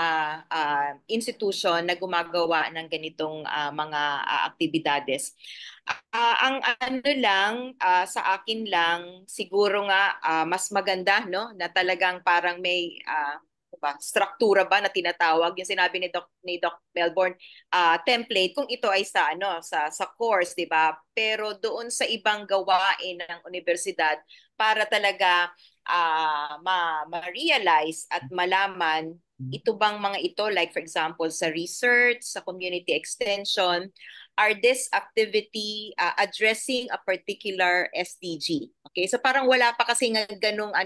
institution na gumagawa ng ganitong mga aktibidades. Ang ano lang, sa akin lang, siguro nga mas maganda, no, na talagang parang may struktura ba na tinatawag yung sinabi ni Doc Melbourne, template kung ito ay sa sa course, 'di ba? Pero doon sa ibang gawain ng universidad para talaga ma-realize at malaman ito bang mga ito, like for example sa research, sa community extension, are this activity addressing a particular SDG? Okay, so parang wala pa kasi ng ganung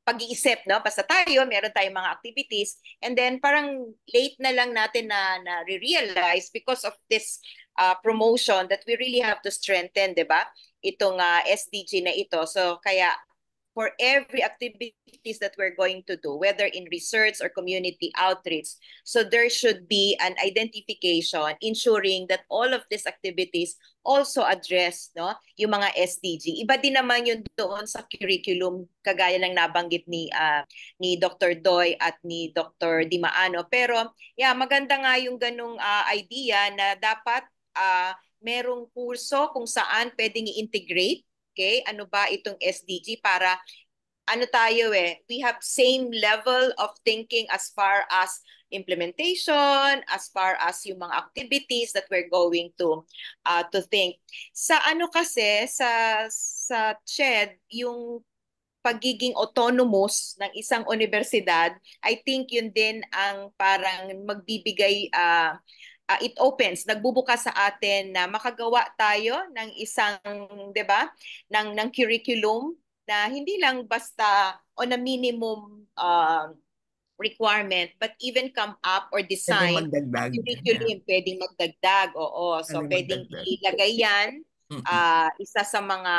pag-iisip, no? Basta tayo, meron tayong mga activities, and then parang late na lang natin na realize because of this promotion that we really have to strengthen, 'di ba? Itong SDG na ito. So kaya for every activities that we're going to do, whether in research or community outreach, so there should be an identification ensuring that all of these activities also address, no, yung mga SDG. Iba din naman yun doon sa curriculum, kagaya ng nabanggit ni Dr. Doy at ni Dr. Dimaano. Pero yeah, maganda nga yung ganung idea na dapat merong kurso kung saan pwedeng i-integrate. Okay, ano ba itong SDG para we have same level of thinking as far as implementation, as far as yung mga activities that we're going to think. Sa kasi sa CHED, yung pagiging autonomous ng isang universidad, I think yun din ang parang magbibigay it opens, nagbubukas sa atin na makagawa tayo ng isang, 'di ba, ng curriculum na hindi lang basta on a minimum requirement, but even come up or design curriculum, pwedeng magdagdag. Oo, so pwedeng ilagay yan isa sa mga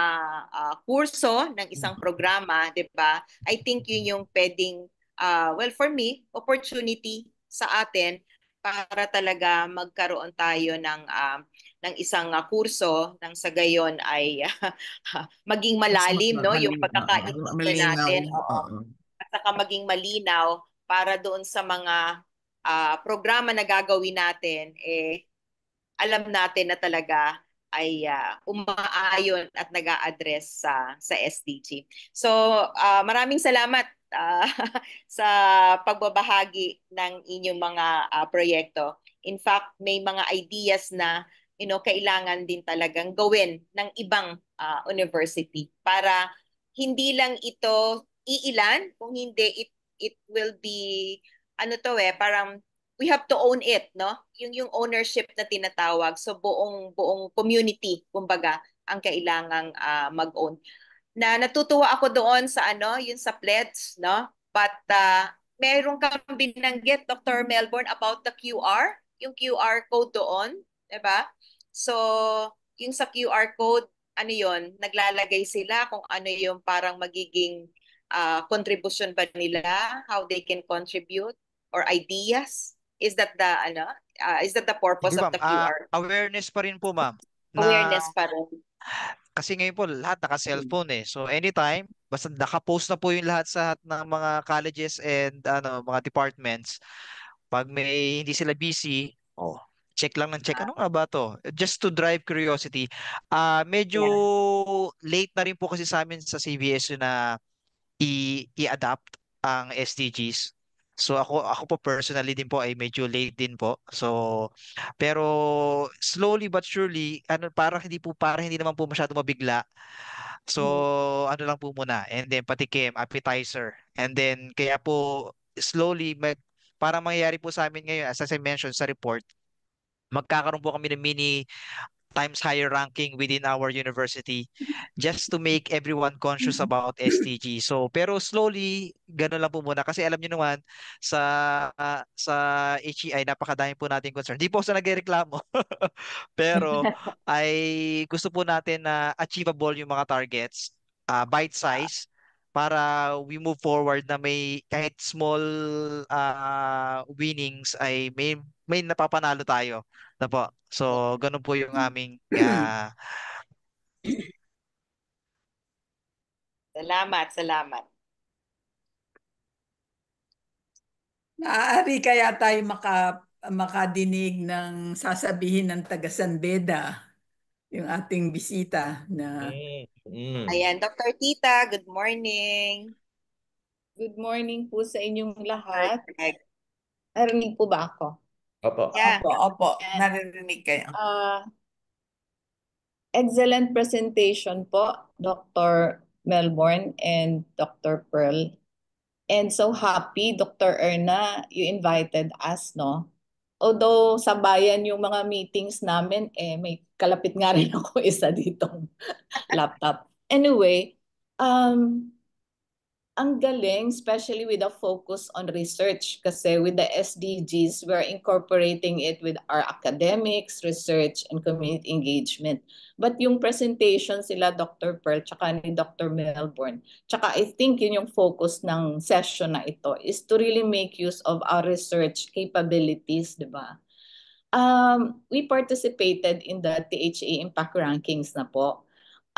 kurso ng isang programa, 'di ba? I think yun yung pwedeng well, for me, opportunity sa atin para talaga magkaroon tayo ng isang kurso nang sa gayon ay maging malalim, no, yung pagkakaintindi natin, at saka maging malinaw para doon sa mga programa na gagawin natin, alam natin na talaga ay umaayon at nag-a-address sa SDG. So, maraming salamat sa pagbabahagi ng inyong mga proyekto. In fact, may mga ideas na kailangan din talagang gawin ng ibang university para hindi lang ito iilan, kung hindi it will be parang we have to own it, no? Yung ownership na tinatawag. So buong community kumbaga ang kailangang mag-own. Natutuwa ako doon sa yung sa pledge, no? But meron kang binanggit, Dr. Melbourne, about the QR, yung QR code doon, 'di ba? So, yung sa QR code, ano yon, naglalagay sila kung ano yung parang magiging contribution ba nila, how they can contribute, or ideas. Is that the purpose Sige, of ma'am. the QR? Awareness pa rin po, ma'am, na Awareness pa rin. kasi ngayon po lahat naka-cellphone eh. So anytime, basta naka-post na po yung lahat sa ng mga colleges and mga departments. Pag may hindi sila busy, check lang ng check. Ano nga ba to? Just to drive curiosity. Medyo late na rin po kasi sa amin sa CBSU na i-adapt ang SDGs. So ako po personally din po ay medyo late din po. So pero slowly but surely parang hindi naman po masyado mabigla. So ano lang po muna, and then patikim, appetizer. And then kaya po slowly parang mangyayari po sa amin ngayon, as I mentioned sa report, magkakaroon po kami ng mini times higher ranking within our university just to make everyone conscious about SDG. So, pero slowly, gano'n lang po muna. Kasi alam niyo naman, sa HEI, napakadami po nating concern. Di po sa nagreklamo. Pero, ay gusto po natin na achievable yung mga targets, bite size, para we move forward na may kahit small winnings ay may napapanalo tayo na po. So, ganun po yung aming Salamat. Maaari kaya tayo makadinig ng sasabihin ng taga San Beda, yung ating bisita na Ayan, Dr. Tita, good morning. Good morning po sa inyong lahat. Perfect. Narinig po ba ako? Opo. Yeah. Opo. Naririnig kayo. Excellent presentation po, Dr. Melbourne and Dr. Pearl. And so happy, Dr. Erna, you invited us, no? Although sa bayan yung mga meetings namin, may kalapit nga rin ako isa ditong laptop. Anyway, ang galing, especially with a focus on research, kasi with the SDGs, we're incorporating it with our academics, research, and community engagement. But yung presentation sila, Dr. Pearl, tsaka ni Dr. Melbourne, tsaka I think yun yung focus ng session na ito, is to really make use of our research capabilities, di ba? We participated in the THA Impact Rankings na po.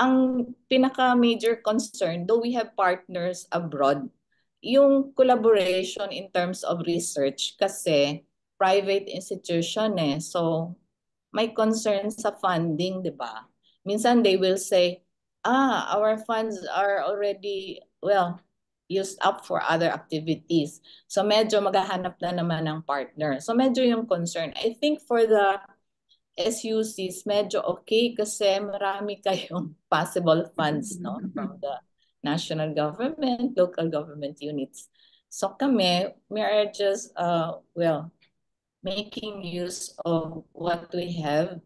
Ang pinaka-major concern, though we have partners abroad, yung collaboration in terms of research kasi private institution So, may concern sa funding, di ba? Minsan they will say, our funds are already, used up for other activities. So, medyo maghahanap na naman ng partner. So, medyo yung concern. I think for the SUCs, medyo okay kasi marami kayong possible funds, no, from the national government, local government units. So kami, we are just, making use of what we have.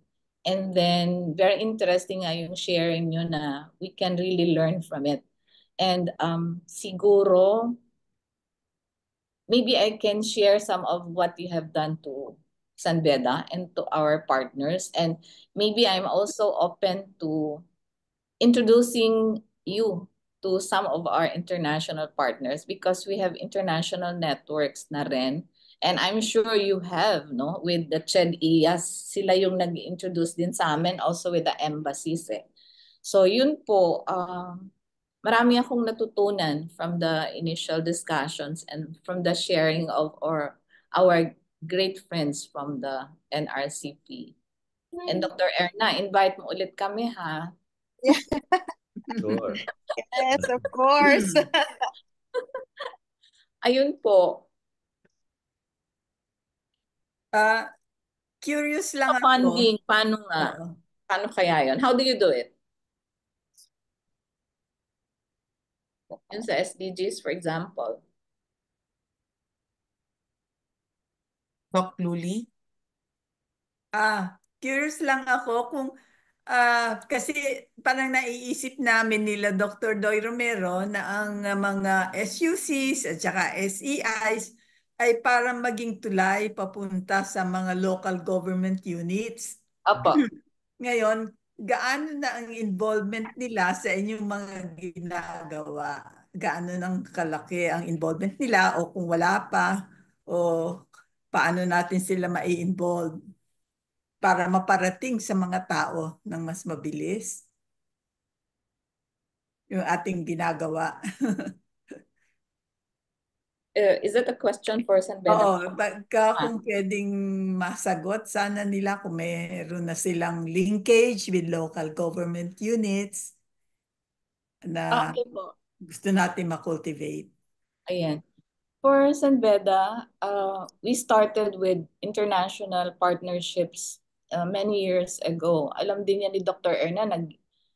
And then, very interesting nga yung sharing nyo na we can really learn from it. And siguro, maybe I can share some of what you have done to San Beda and to our partners. And maybe I'm also open to introducing you to some of our international partners because we have international networks na rin. And I'm sure you have, no? With the CHED-IAS, sila yung nag-introduce din sa amin, also with the embassies. So yun po, marami akong natutunan from the initial discussions and from the sharing of our great friends from the NRCP. And Dr. Erna, invite mo ulit kami, ha? Sure. Yes, of course. Ayun po. Curious Sa lang ako. funding, paano nga? Oo. Paano kaya yun? How do you do it? Yun sa SDGs, for example. Doc Luli? Curious lang ako kung kasi parang naiisip namin nila Dr. Doy Romero na ang mga SUCs at saka SEIs ay parang maging tulay papunta sa mga local government units. Apo. Ngayon, gaano na ang involvement nila sa inyong mga ginagawa? Gaano nang kalaki ang involvement nila o kung wala pa o paano natin sila mai-involve para maparating sa mga tao ng mas mabilis yung ating ginagawa. Is that a question for San Beda? Oo, kung pwedeng masagot, sana nila kung meron na silang linkage with local government units na Okay po. gusto natin makultivate. Ayan. For San Beda, we started with international partnerships many years ago. Alam din yan ni Dr. Erna,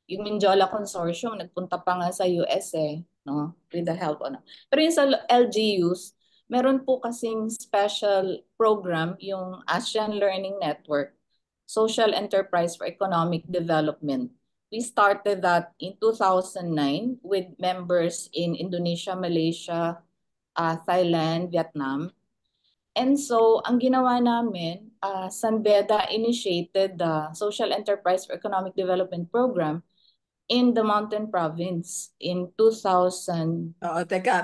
yung Minjola Consortium, nagpunta pa nga sa US no? With the help. Pero yung sa LGUs, meron po kasing special program, yung ASEAN Learning Network, Social Enterprise for Economic Development. We started that in 2009 with members in Indonesia, Malaysia, Thailand, Vietnam. And so, ang ginawa namin, San Beda initiated the Social Enterprise for Economic Development Program in the Mountain Province in 2014.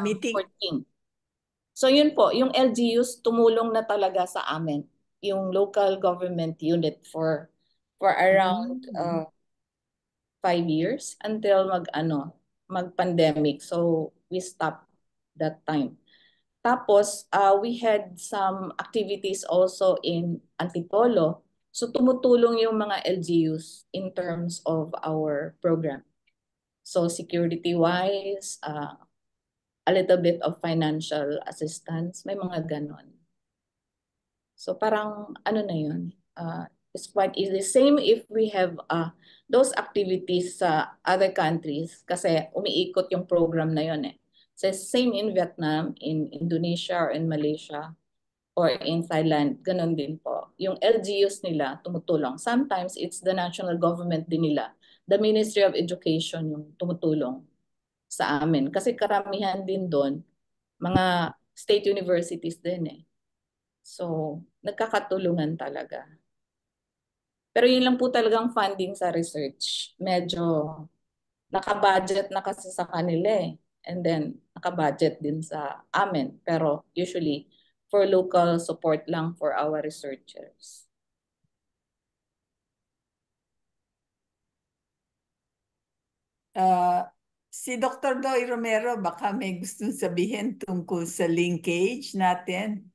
Meeting. So yun po, yung LGUs tumulong na talaga sa amin, yung local government unit for around 5 years until mag-pandemic. So we stopped that time. Tapos, we had some activities also in Antipolo. So tumutulong yung mga LGUs in terms of our program. So security-wise, a little bit of financial assistance, may mga ganon. So parang ano na yun, it's quite easy. Same if we have those activities sa other countries kasi umiikot yung program na yun . So same in Vietnam, in Indonesia, or in Malaysia, or in Thailand, ganun din po. Yung LGUs nila tumutulong. Sometimes it's the national government din nila. The Ministry of Education yung tumutulong sa amin. Kasi karamihan din doon, mga state universities din . So, nagkakatulungan talaga. Pero yun lang po talagang funding sa research. Medyo nakabudget na kasi sa kanila . And then, nakabudget din sa amin. Pero usually, for local support lang for our researchers. Si Dr. Doy Romero, baka may gustong sabihin tungkol sa linkage natin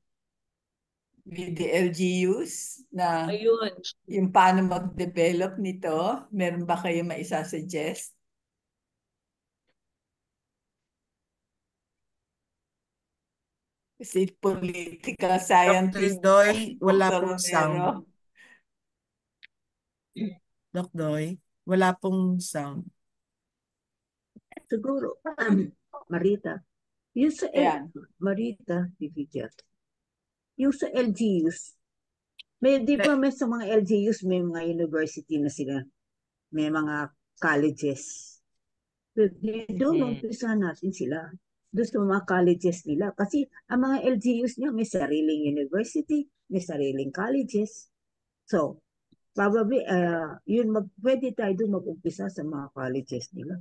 with the LGUs na Ayun. Yung paano mag-develop nito. Meron ba kayo maisa-suggest? Kasi political scientist. Dr. Doy, wala Dr. pong Romero. sound. Doc Doy, wala pong sound. Siguro, Marita. Yung sa Marita, yung sa LGUs, di ba may sa mga LGUs, may mga university na sila, may mga colleges. Doon umpisa natin sila. Doon sa mga colleges nila. Kasi ang mga LGUs niya may sariling university, may sariling colleges. So, probably, pwede tayo doon mag-umpisa sa mga colleges nila.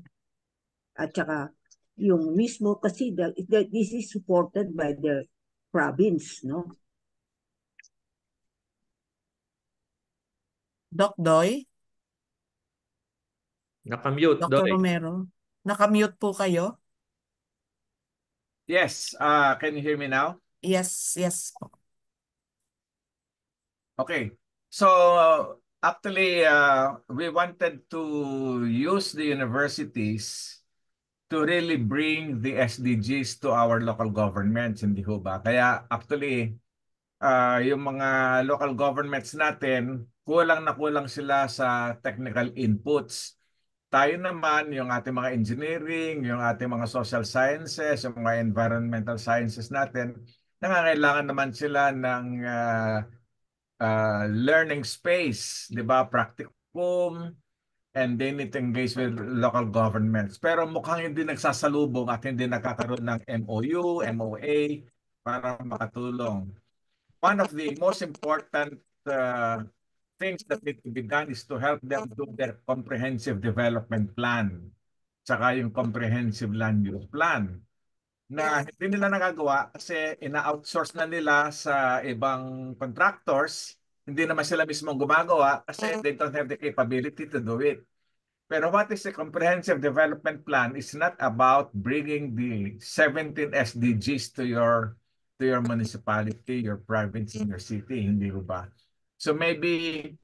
At saka, yung mismo, kasi this is supported by the province, no? Doc Doy? Nakamute, Dr. Doy. Romero? Nakamute po kayo? Yes, can you hear me now? Yes po. Okay. So actually, we wanted to use the universities to really bring the SDGs to our local governments, hindi ho ba? Kaya actually, yung mga local governments natin, kulang na kulang sila sa technical inputs. Tayo naman, yung ating mga engineering, yung ating mga social sciences, yung mga environmental sciences natin, nangangailangan naman sila ng learning space, di ba? Practicum, and they need to engage with local governments. Pero mukhang hindi nagsasalubong at hindi nakakaroon ng MOU, MOA para makatulong. One of the most important things that need to be done is to help them do their comprehensive development plan, tsaka yung comprehensive land use plan, na hindi nila nagagawa kasi ina-outsource na nila sa ibang contractors. Hindi naman sila mismo gumagawa kasi they don't have the capability to do it. Pero what is a comprehensive development plan is not about bringing the 17 SDGs to your municipality, your province, and your city, hindi ba? So maybe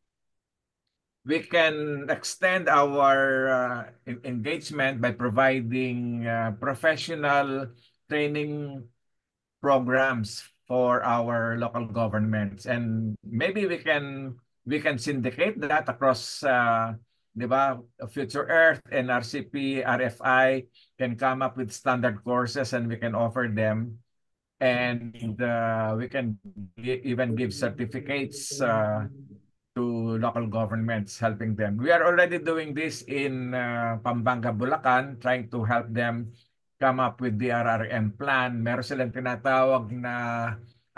we can extend our engagement by providing professional training programs for our local governments, and maybe we can syndicate that across di ba, Future Earth, NRCP, RFI can come up with standard courses and we can offer them, and we can even give certificates to local governments, helping them. We are already doing this in Pampanga, Bulacan, trying to help them come up with the RRM plan. Meron silang tinatawag na,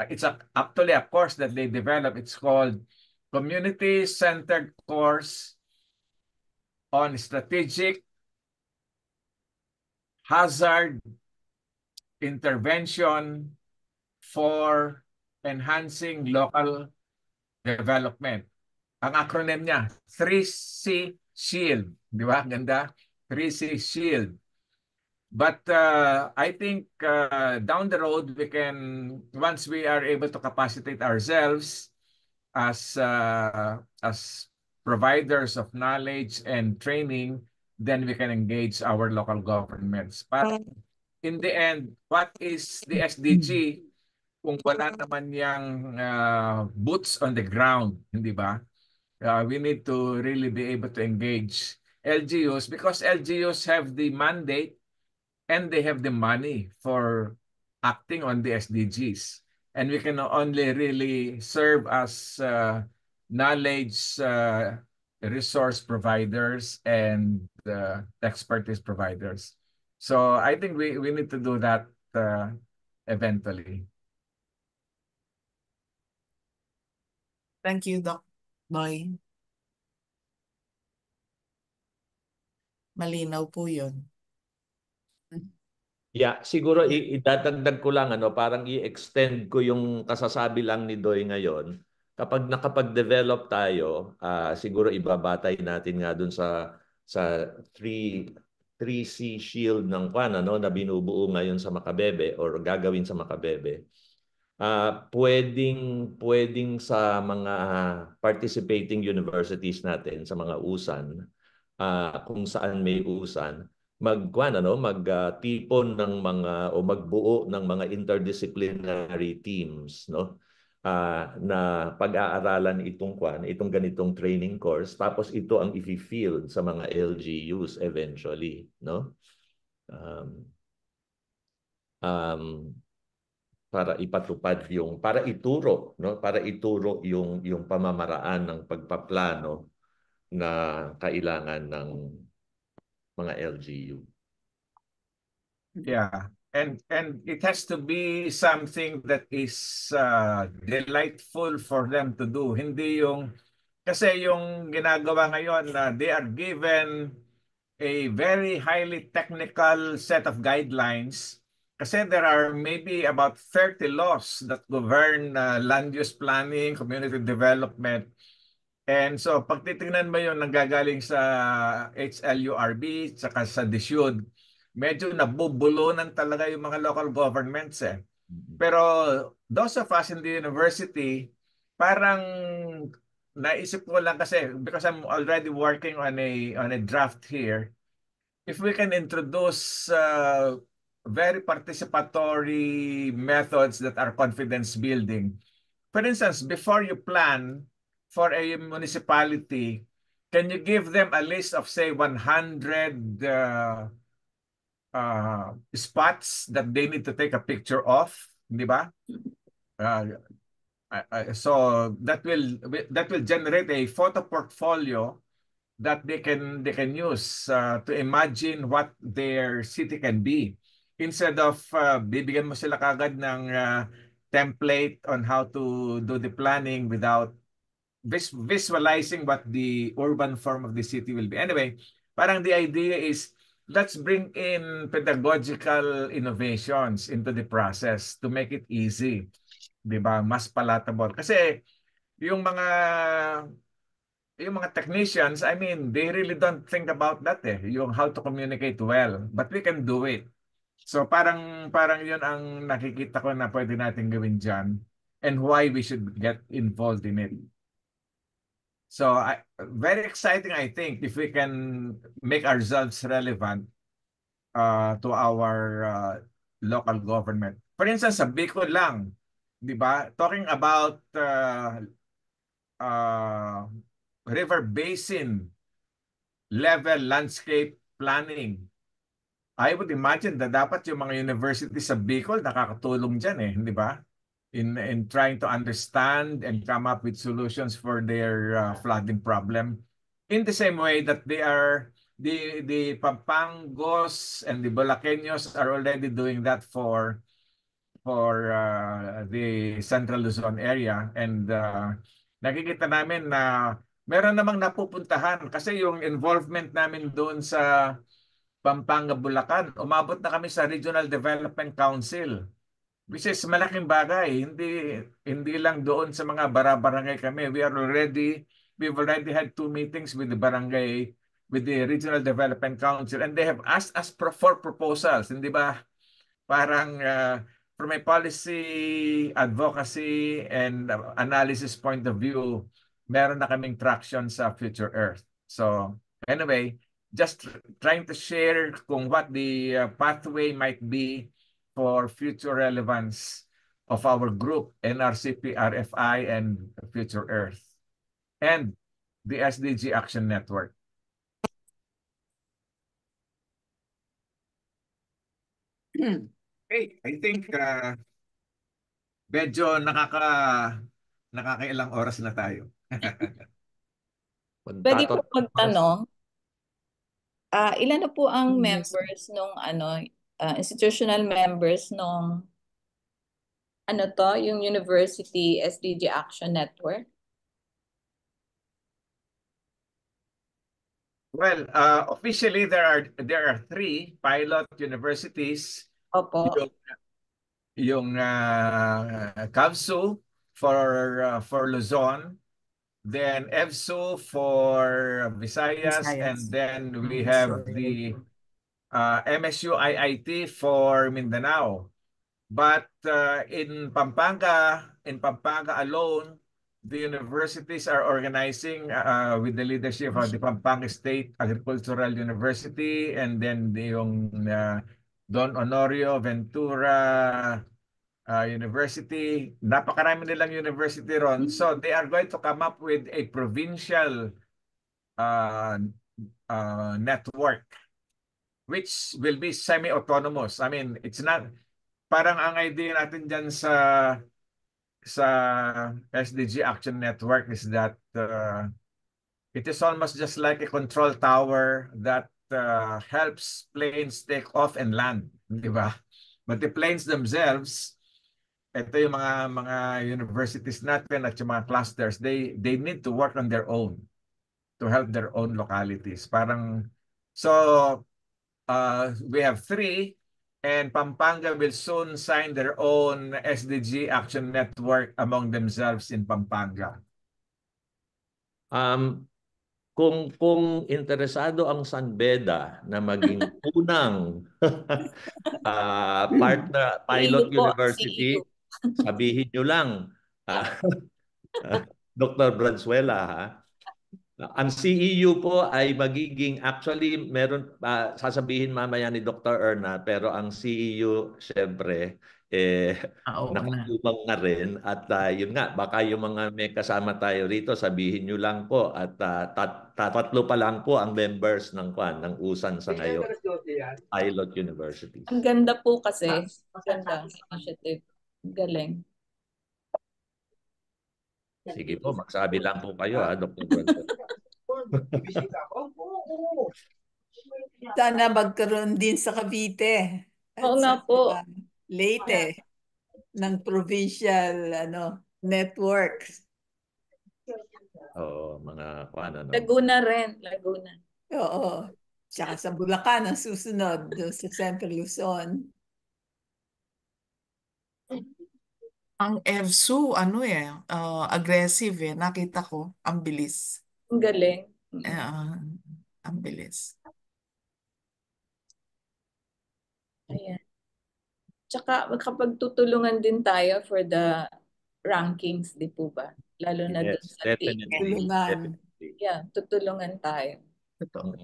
it's actually a course that they develop. It's called Community-Centered Course on Strategic Hazard Intervention for Enhancing Local Development. Ang acronym niya, 3C SHIELD. Di ba? Ganda? 3C SHIELD. But I think down the road, we can, once we are able to capacitate ourselves as providers of knowledge and training, then we can engage our local governments. But in the end, what is the SDG kung wala naman yung boots on the ground, hindi ba? We need to really be able to engage LGUs because LGUs have the mandate and they have the money for acting on the SDGs. And we can only really serve as knowledge resource providers and expertise providers. So I think we need to do that eventually. Thank you, Doc Noy. Malinaw po yun. Yeah, siguro idadagdag ko lang parang i-extend ko yung kasasabi lang ni Doy ngayon. Kapag nakapag-develop tayo, siguro ibabatay natin nga dun sa 3C shield ng na binubuo ngayon sa Makabebe or gagawin sa Makabebe. Pwedeng sa mga participating universities natin sa mga usan, kung saan may usan, magtipon ng mga o magbuo ng mga interdisciplinary teams, no? Na pag-aaralan itong ganitong training course, tapos ito ang i-field sa mga LGUs eventually, no? Para ipatupad para ituro yung pamamaraan ng pagpaplano na kailangan ng mga LGU. Yeah, and it has to be something that is delightful for them to do. Hindi kasi yung ginagawa ngayon na they are given a very highly technical set of guidelines. Kasi there are maybe about 30 laws that govern land use planning, community development. And so pag titingnan mo yung nanggagaling sa HLURB saka sa DSUD, medyo nabubulunan talaga yung mga local governments eh. Pero those of us in the university, parang naisip ko lang kasi because I'm already working on a draft here. If we can introduce very participatory methods that are confidence building. For instance, before you plan for a municipality, can you give them a list of say 100 spots that they need to take a picture of, di ba? So that will generate a photo portfolio that they can use to imagine what their city can be. Instead of bibigyan mo sila kagad ng template on how to do the planning without visualizing what the urban form of the city will be. Anyway, parang the idea is let's bring in pedagogical innovations into the process to make it easy. 'Di ba? Mas palatable. Kasi yung mga technicians, I mean, they really don't think about that yung how to communicate well. But we can do it. So parang yun ang nakikita ko na pwede natin gawin dyan and why we should get involved in it. So very exciting, I think, if we can make ourselves relevant to our local government. For instance, sa Bicol lang, di ba? Talking about river basin level landscape planning. I would imagine na dapat yung mga universities sa Bicol nakakatulong dyan di ba? In trying to understand and come up with solutions for their flooding problem. In the same way that the Pampangos and the Bulaqueños are already doing that for the Central Luzon area. And nakikita namin na meron namang napupuntahan kasi yung involvement namin doon sa Pampanga, Bulacan, umabot na kami sa Regional Development Council. Which is malaking bagay, hindi lang doon sa mga barangay kami. We've already had 2 meetings with the barangay, with the Regional Development Council, and they have asked us for proposals, hindi ba? Parang from a policy, advocacy, and analysis point of view, meron na kaming traction sa Future Earth. So anyway, just trying to share kung what the pathway might be for future relevance of our group, NRCP, RFI, and Future Earth, and the SDG Action Network. Okay, I think medyo nakakailang oras na tayo. Pwede po magtanong, ilan na po ang members nung institutional members nung yung University SDG Action Network? Well, officially there are 3 pilot universities. Opo. Yung CAVSU for Luzon, then EVSU for Visayas, and then we have the MSU IIT for Mindanao. But in Pampanga alone, the universities are organizing with the leadership of the Pampanga State Agricultural University, and then yung Don Honorio Ventura University. Napakarami nilang university ron. So they are going to come up with a provincial network which will be semi-autonomous. I mean, it's not, parang ang idea natin dyan sa SDG Action Network is that it is almost just like a control tower that helps planes take off and land, di ba? But the planes themselves, ito yung mga universities natin at yung mga clusters, they need to work on their own to help their own localities. Parang, so we have 3, and Pampanga will soon sign their own SDG Action Network among themselves in Pampanga. Kung interesado ang San Beda na maging unang pilot university, sabihin nyo lang. Dr. Branzuela, ha? Ang CEU po ay magiging, actually, meron, sasabihin mamaya ni Dr. Erna, pero ang CEU, syempre, Oo na. nakatubang na rin. At yun nga, baka yung mga may kasama tayo rito, sabihin nyo lang po. At tatlo pa lang po ang members ng USAN sa ngayon, Pilot Universities. Ang ganda po kasi. Ganda initiative. Galing. Sige po, magsabi lang po kayo, ha, Dr. Branzuela. Sana magkaroon din sa Cavite at Oo nga sa po. Leyte ng provincial network. Oo, mga ano. Laguna rin. Laguna. Oo. Tsaka sa Bulacan ang susunod doon sa Central Luzon. Ang EVSU, aggressive eh. Nakita ko, ang bilis. Ang galing. Ang bilis. Ayan. Tsaka magkapagtutulungan din tayo for the rankings, di po ba? Lalo na dun Yes, sa definitely. Tulungan. Definitely. Yeah, tutulungan tayo. Totoo.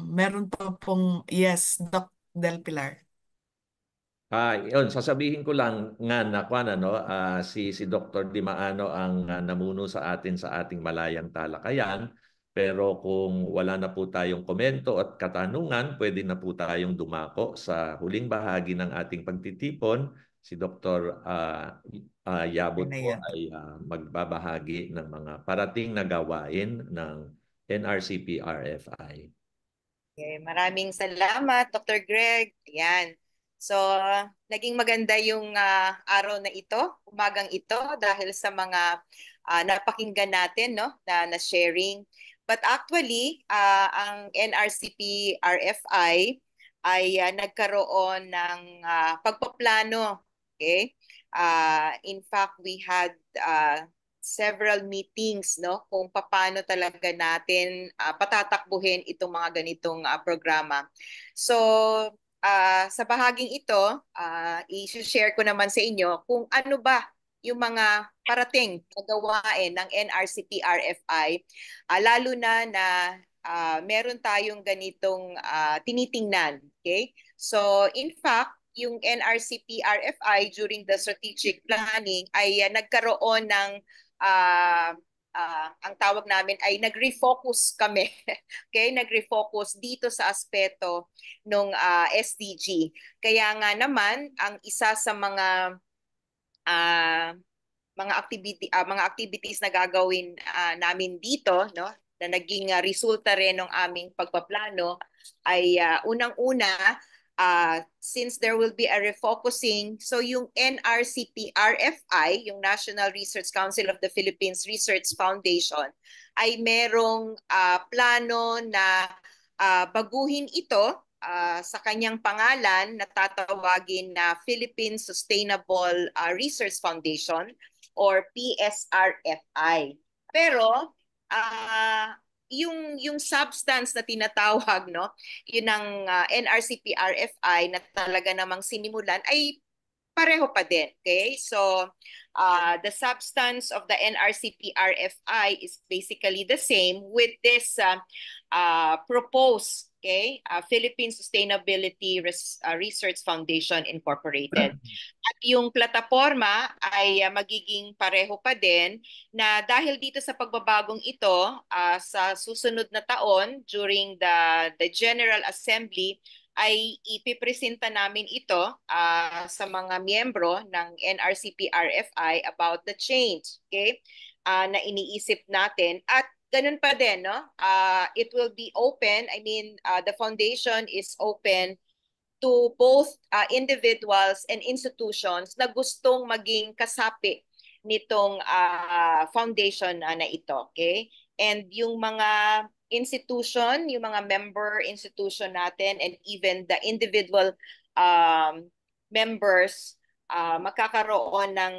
Meron pa pong, yes, Doc Del Pilar. Yun, sasabihin ko lang nga na si Dr. Di Maano ang namuno sa atin sa ating malayang talakayan. Pero kung wala na po tayong komento at katanungan, pwede na po tayong dumako sa huling bahagi ng ating pagtitipon. Si Dr. Yabut po ay magbabahagi ng mga parating na gawain ng NRCP RFI. Okay, maraming salamat, Dr. Greg. Ayan. So, naging maganda yung araw na ito, umagang ito, dahil sa mga napakinggan natin, no, na sharing. But actually, ang NRCP RFI ay nagkaroon ng pagpaplano. Okay? In fact, we had several meetings, no, kung paano talaga natin patatakbuhin itong mga ganitong programa. So, sa bahaging ito, i-share ko naman sa inyo kung ano ba yung mga parating na gawain ng NRCP RFI, lalo na meron tayong ganitong tinitingnan. Okay? So, in fact, yung NRCP RFI during the strategic planning ay nagkaroon ng ang tawag namin ay nag-refocus kami. Okay? Nag-refocus dito sa aspeto ng SDG. Kaya nga naman, ang isa sa mga activities na gagawin namin dito, no, na naging resulta rin ng aming pagpaplano ay unang-una, since there will be a refocusing, so yung NRCP RFI, yung National Research Council of the Philippines Research Foundation, ay merong plano na baguhin ito sa kanyang pangalan na tatawagin na Philippine Sustainable Research Foundation or PSRFI. Pero yung substance na tinatawag, no, yun ang NRCP RFI na talaga namang sinimulan ay pareho pa din. Okay? So, the substance of the NRCP RFI is basically the same with this proposed, Philippine Sustainability Research Foundation Incorporated. At yung plataforma ay magiging pareho pa din na dahil dito sa pagbabagong ito, sa susunod na taon during the General Assembly, ay ipipresenta namin ito sa mga miyembro ng NRCP RFI about the change, na iniisip natin. At ganun pa din, no? It will be open. I mean, the foundation is open to both individuals and institutions na gustong maging kasapi nitong foundation na ito. Okay? And yung mga institution, yung mga member institution natin, and even the individual members, magkakaroon ng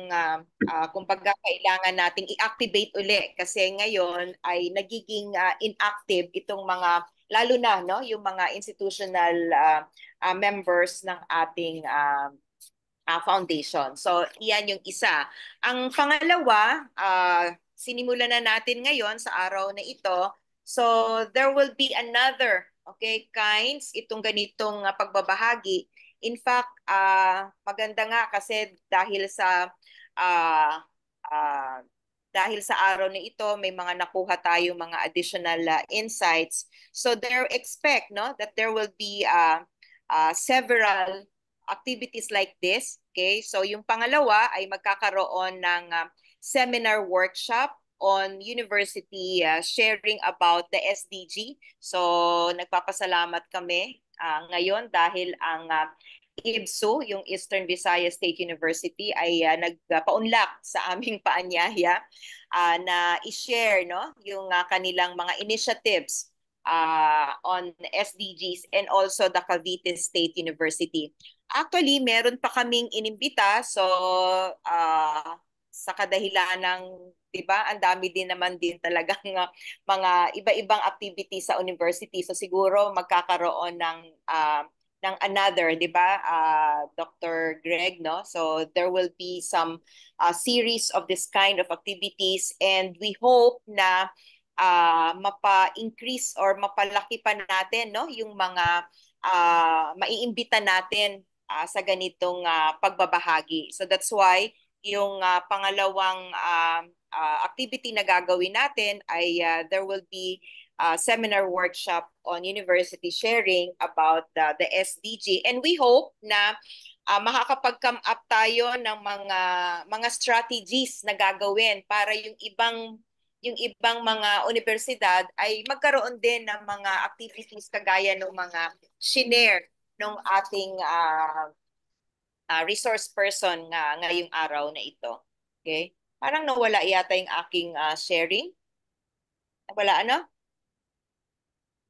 kumbaga kailangan nating i-activate uli kasi ngayon ay nagiging inactive itong mga lalo na no yung mga institutional members ng ating foundation. So, iyan yung isa. Ang pangalawa, sinimulan na natin ngayon sa araw na ito. So, there will be another, okay, kinds, itong ganitong pagbabahagi. In fact, maganda nga kasi dahil sa araw na ito, may mga nakuha tayo mga additional insights. So, there expect no that there will be several activities like this. Okay, so yung pangalawa ay magkakaroon ng seminar workshop on university sharing about the SDG. So nagpapasalamat kami ngayon dahil ang IBSU, yung Eastern Visayas State University, ay nagpaunlak sa aming paanyaya na i-share no yung kanilang mga initiatives on SDGs and also the Cavite State University. Actually, meron pa kaming inimbita. So, sa kadahilan ng, di ba, ang dami din naman din talagang mga iba-ibang activities sa university. So, siguro magkakaroon ng another, di ba, Dr. Greg, no? So, there will be some series of this kind of activities and we hope na mapa-increase or mapalaki pa natin no yung mga maiimbita natin sa ganitong pagbabahagi. So that's why yung pangalawang activity na gagawin natin ay there will be seminar workshop on university sharing about the SDG and we hope na makakapag-come up tayo ng mga strategies na gagawin para yung ibang mga universidad ay magkaroon din ng mga activities kagaya ng mga shinare ng ating resource person ngayong araw na ito. Okay? Parang nawala yata yung aking sharing. Nawala ano?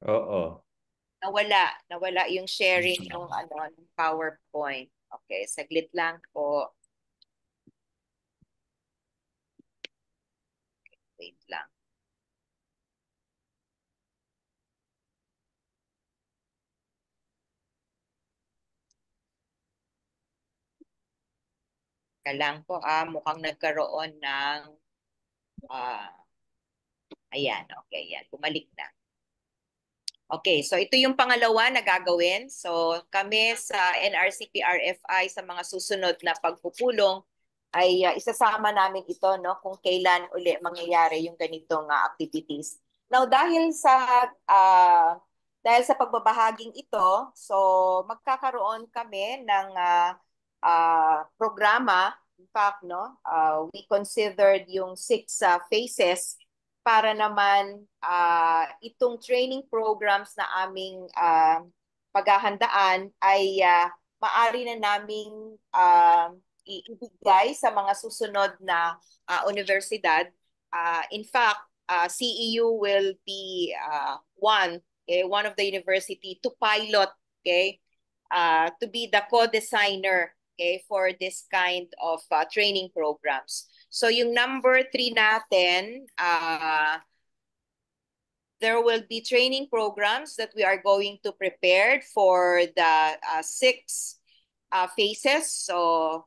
Oo. Nawala yung sharing ng PowerPoint. Okay, saglit lang po. Wait lang. Lang po, mukhang nagkaroon ng ayan, okay, yan, bumalik na. Okay, so ito yung pangalawa na gagawin. So kami sa NRCP-RFI sa mga susunod na pagpupulong ay isasama namin ito no kung kailan uli mangyayari yung ganitong activities. Now dahil sa pagbabahaging ito, so magkakaroon kami ng programa. In fact, no, we considered yung 6 phases para naman itong training programs na aming paghahandaan ay maari na naming ibigay sa mga susunod na universidad. In fact, CEU will be one of the university to pilot, to be the co-designer for this kind of training programs. So yung number 3 natin, there will be training programs that we are going to prepare for the 6 phases. So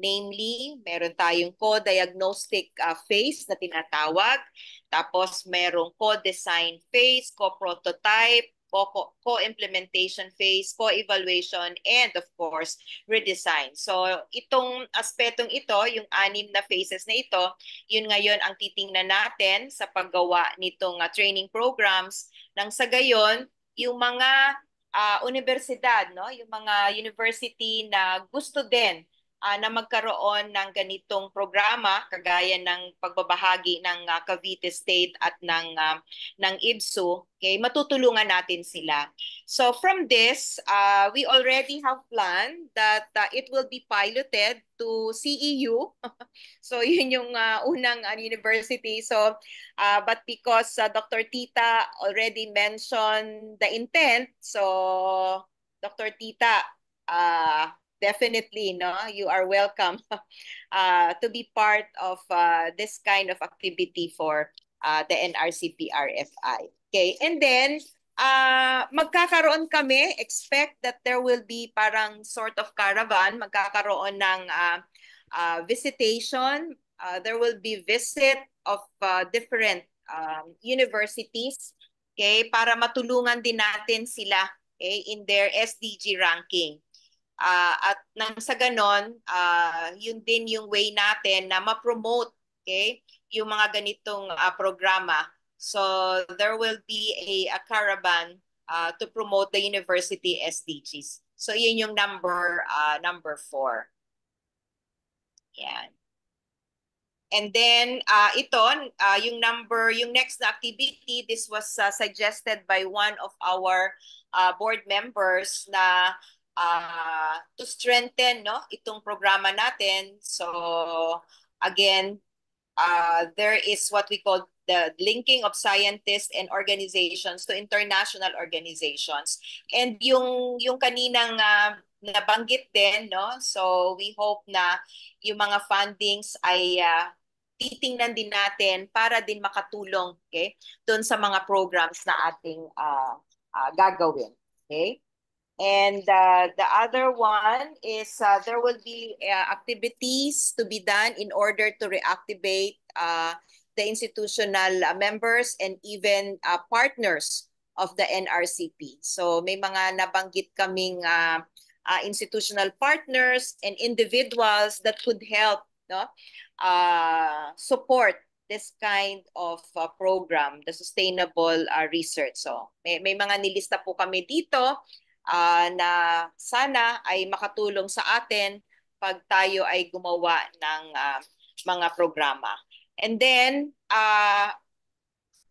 namely, meron tayong co-diagnostic phase na tinatawag. Tapos merong co-design phase, co-prototype, co-implementation phase, co-evaluation, and of course, redesign. So itong aspetong ito, yung 6 na phases na ito, yun ngayon ang titingnan natin sa paggawa nitong training programs nang sa gayon, yung mga universidad, no? Yung mga university na gusto din na magkaroon ng ganitong programa kagaya ng pagbabahagi ng Cavite State at ng IBSU, matutulungan natin sila. So from this, we already have planned that it will be piloted to CEU. So yun yung unang university. So but because Dr. Tita already mentioned the intent, so Dr. Tita, definitely, no, you are welcome to be part of this kind of activity for the NRCP-RFI. Okay, and then magkakaroon kami, expect that there will be parang sort of caravan, magkakaroon ng visitation. There will be visit of different universities, okay, para matulungan din natin sila, okay, in their SDG ranking. At nang sa ganon, yun din yung way natin na ma-promote, okay, yung mga ganitong programa. So there will be a caravan to promote the university SDGs. So yun yung number 4. Yan. And then yung next na activity, this was suggested by one of our board members na to strengthen itong programa natin. So again, there is what we call the linking of scientists and organizations to international organizations. And yung kaninang nabanggit din, no? So we hope na yung mga fundings ay titingnan din natin para din makatulong, okay, doon sa mga programs na ating gagawin, okay? And the other one is there will be activities to be done in order to reactivate the institutional members and even partners of the NRCP. So may mga nabanggit kaming institutional partners and individuals that could help support this kind of program, the sustainable research. So may mga nilista po kami dito na sana ay makatulong sa atin pag tayo ay gumawa ng mga programa. And then,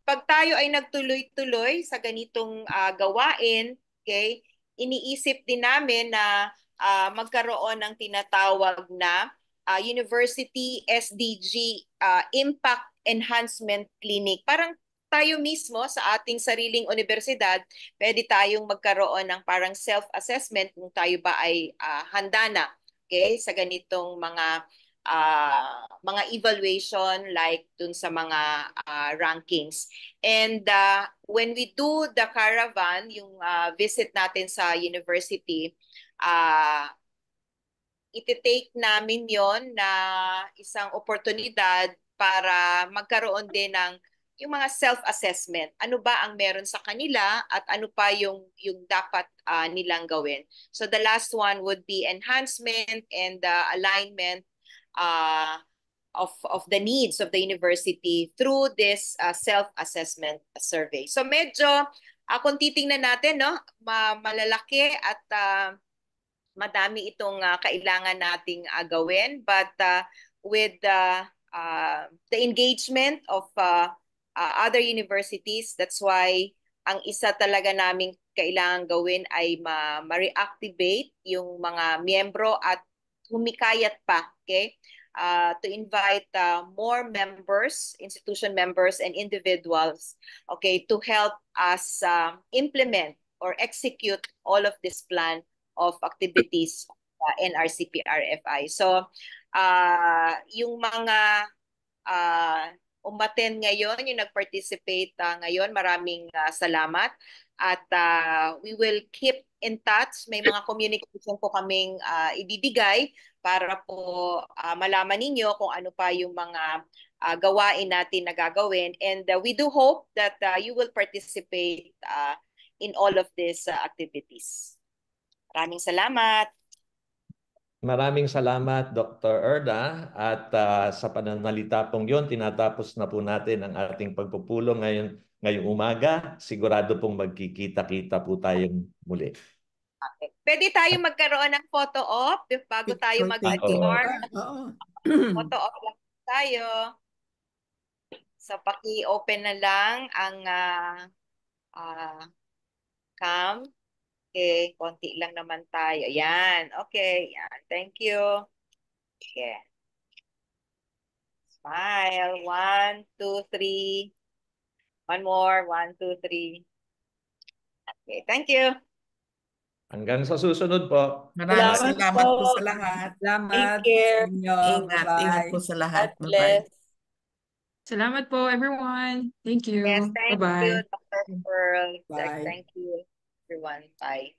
pag tayo ay nagtuloy-tuloy sa ganitong gawain, okay, iniisip din namin na magkaroon ng tinatawag na University SDG Impact Enhancement Clinic. Parang tayo mismo sa ating sariling universidad, pwede tayong magkaroon ng parang self-assessment kung tayo ba ay handa na, okay, sa ganitong mga evaluation like dun sa mga rankings. And when we do the caravan, yung visit natin sa university, iti-take namin yon na isang oportunidad para magkaroon din ng yung mga self-assessment. Ano ba ang meron sa kanila at ano pa yung dapat nilang gawin. So the last one would be enhancement and alignment of the needs of the university through this self-assessment survey. So medyo kung titingnan natin, no, malalaki at madami itong kailangan nating gawin, but with the engagement of other universities, that's why ang isa talaga naming kailangan gawin ay ma-reactivate yung mga miyembro at humikayat pa, okay? To invite more members, institution members and individuals, okay, to help us implement or execute all of this plan of activities NRCP RFI. So yung mga umattend ngayon, yung nag-participate ngayon, maraming salamat. At we will keep in touch. May mga communication po kaming ibibigay para po malaman ninyo kung ano pa yung mga gawain natin na gagawin. And we do hope that you will participate in all of these activities. Maraming salamat. Maraming salamat, Dr. Erda. At sa pananalita pong yun, tinatapos na po natin ang ating pagpupulong ngayong umaga. Sigurado pong magkikita-kita po tayong muli. Okay. Pwede tayo magkaroon ng photo op bago tayo mag-adjourn. Photo op lang tayo. So paki-open na lang ang cam. Okay, konti lang naman tayo. Ayan. Okay. Yan. Thank you. Okay. Smile. 1, 2, 3. One more. 1, 2, 3. Okay. Thank you. Hanggang sa susunod po. Maraming salamat po sa lahat. Salamat Take care. sa inyo. Ingat Bye-bye. po sa lahat. God Bye-bye. bless. Salamat po, everyone. Thank Yes, you. thank you, Bye-bye. Dr. Pearl. Bye. Thank you, everyone. Bye.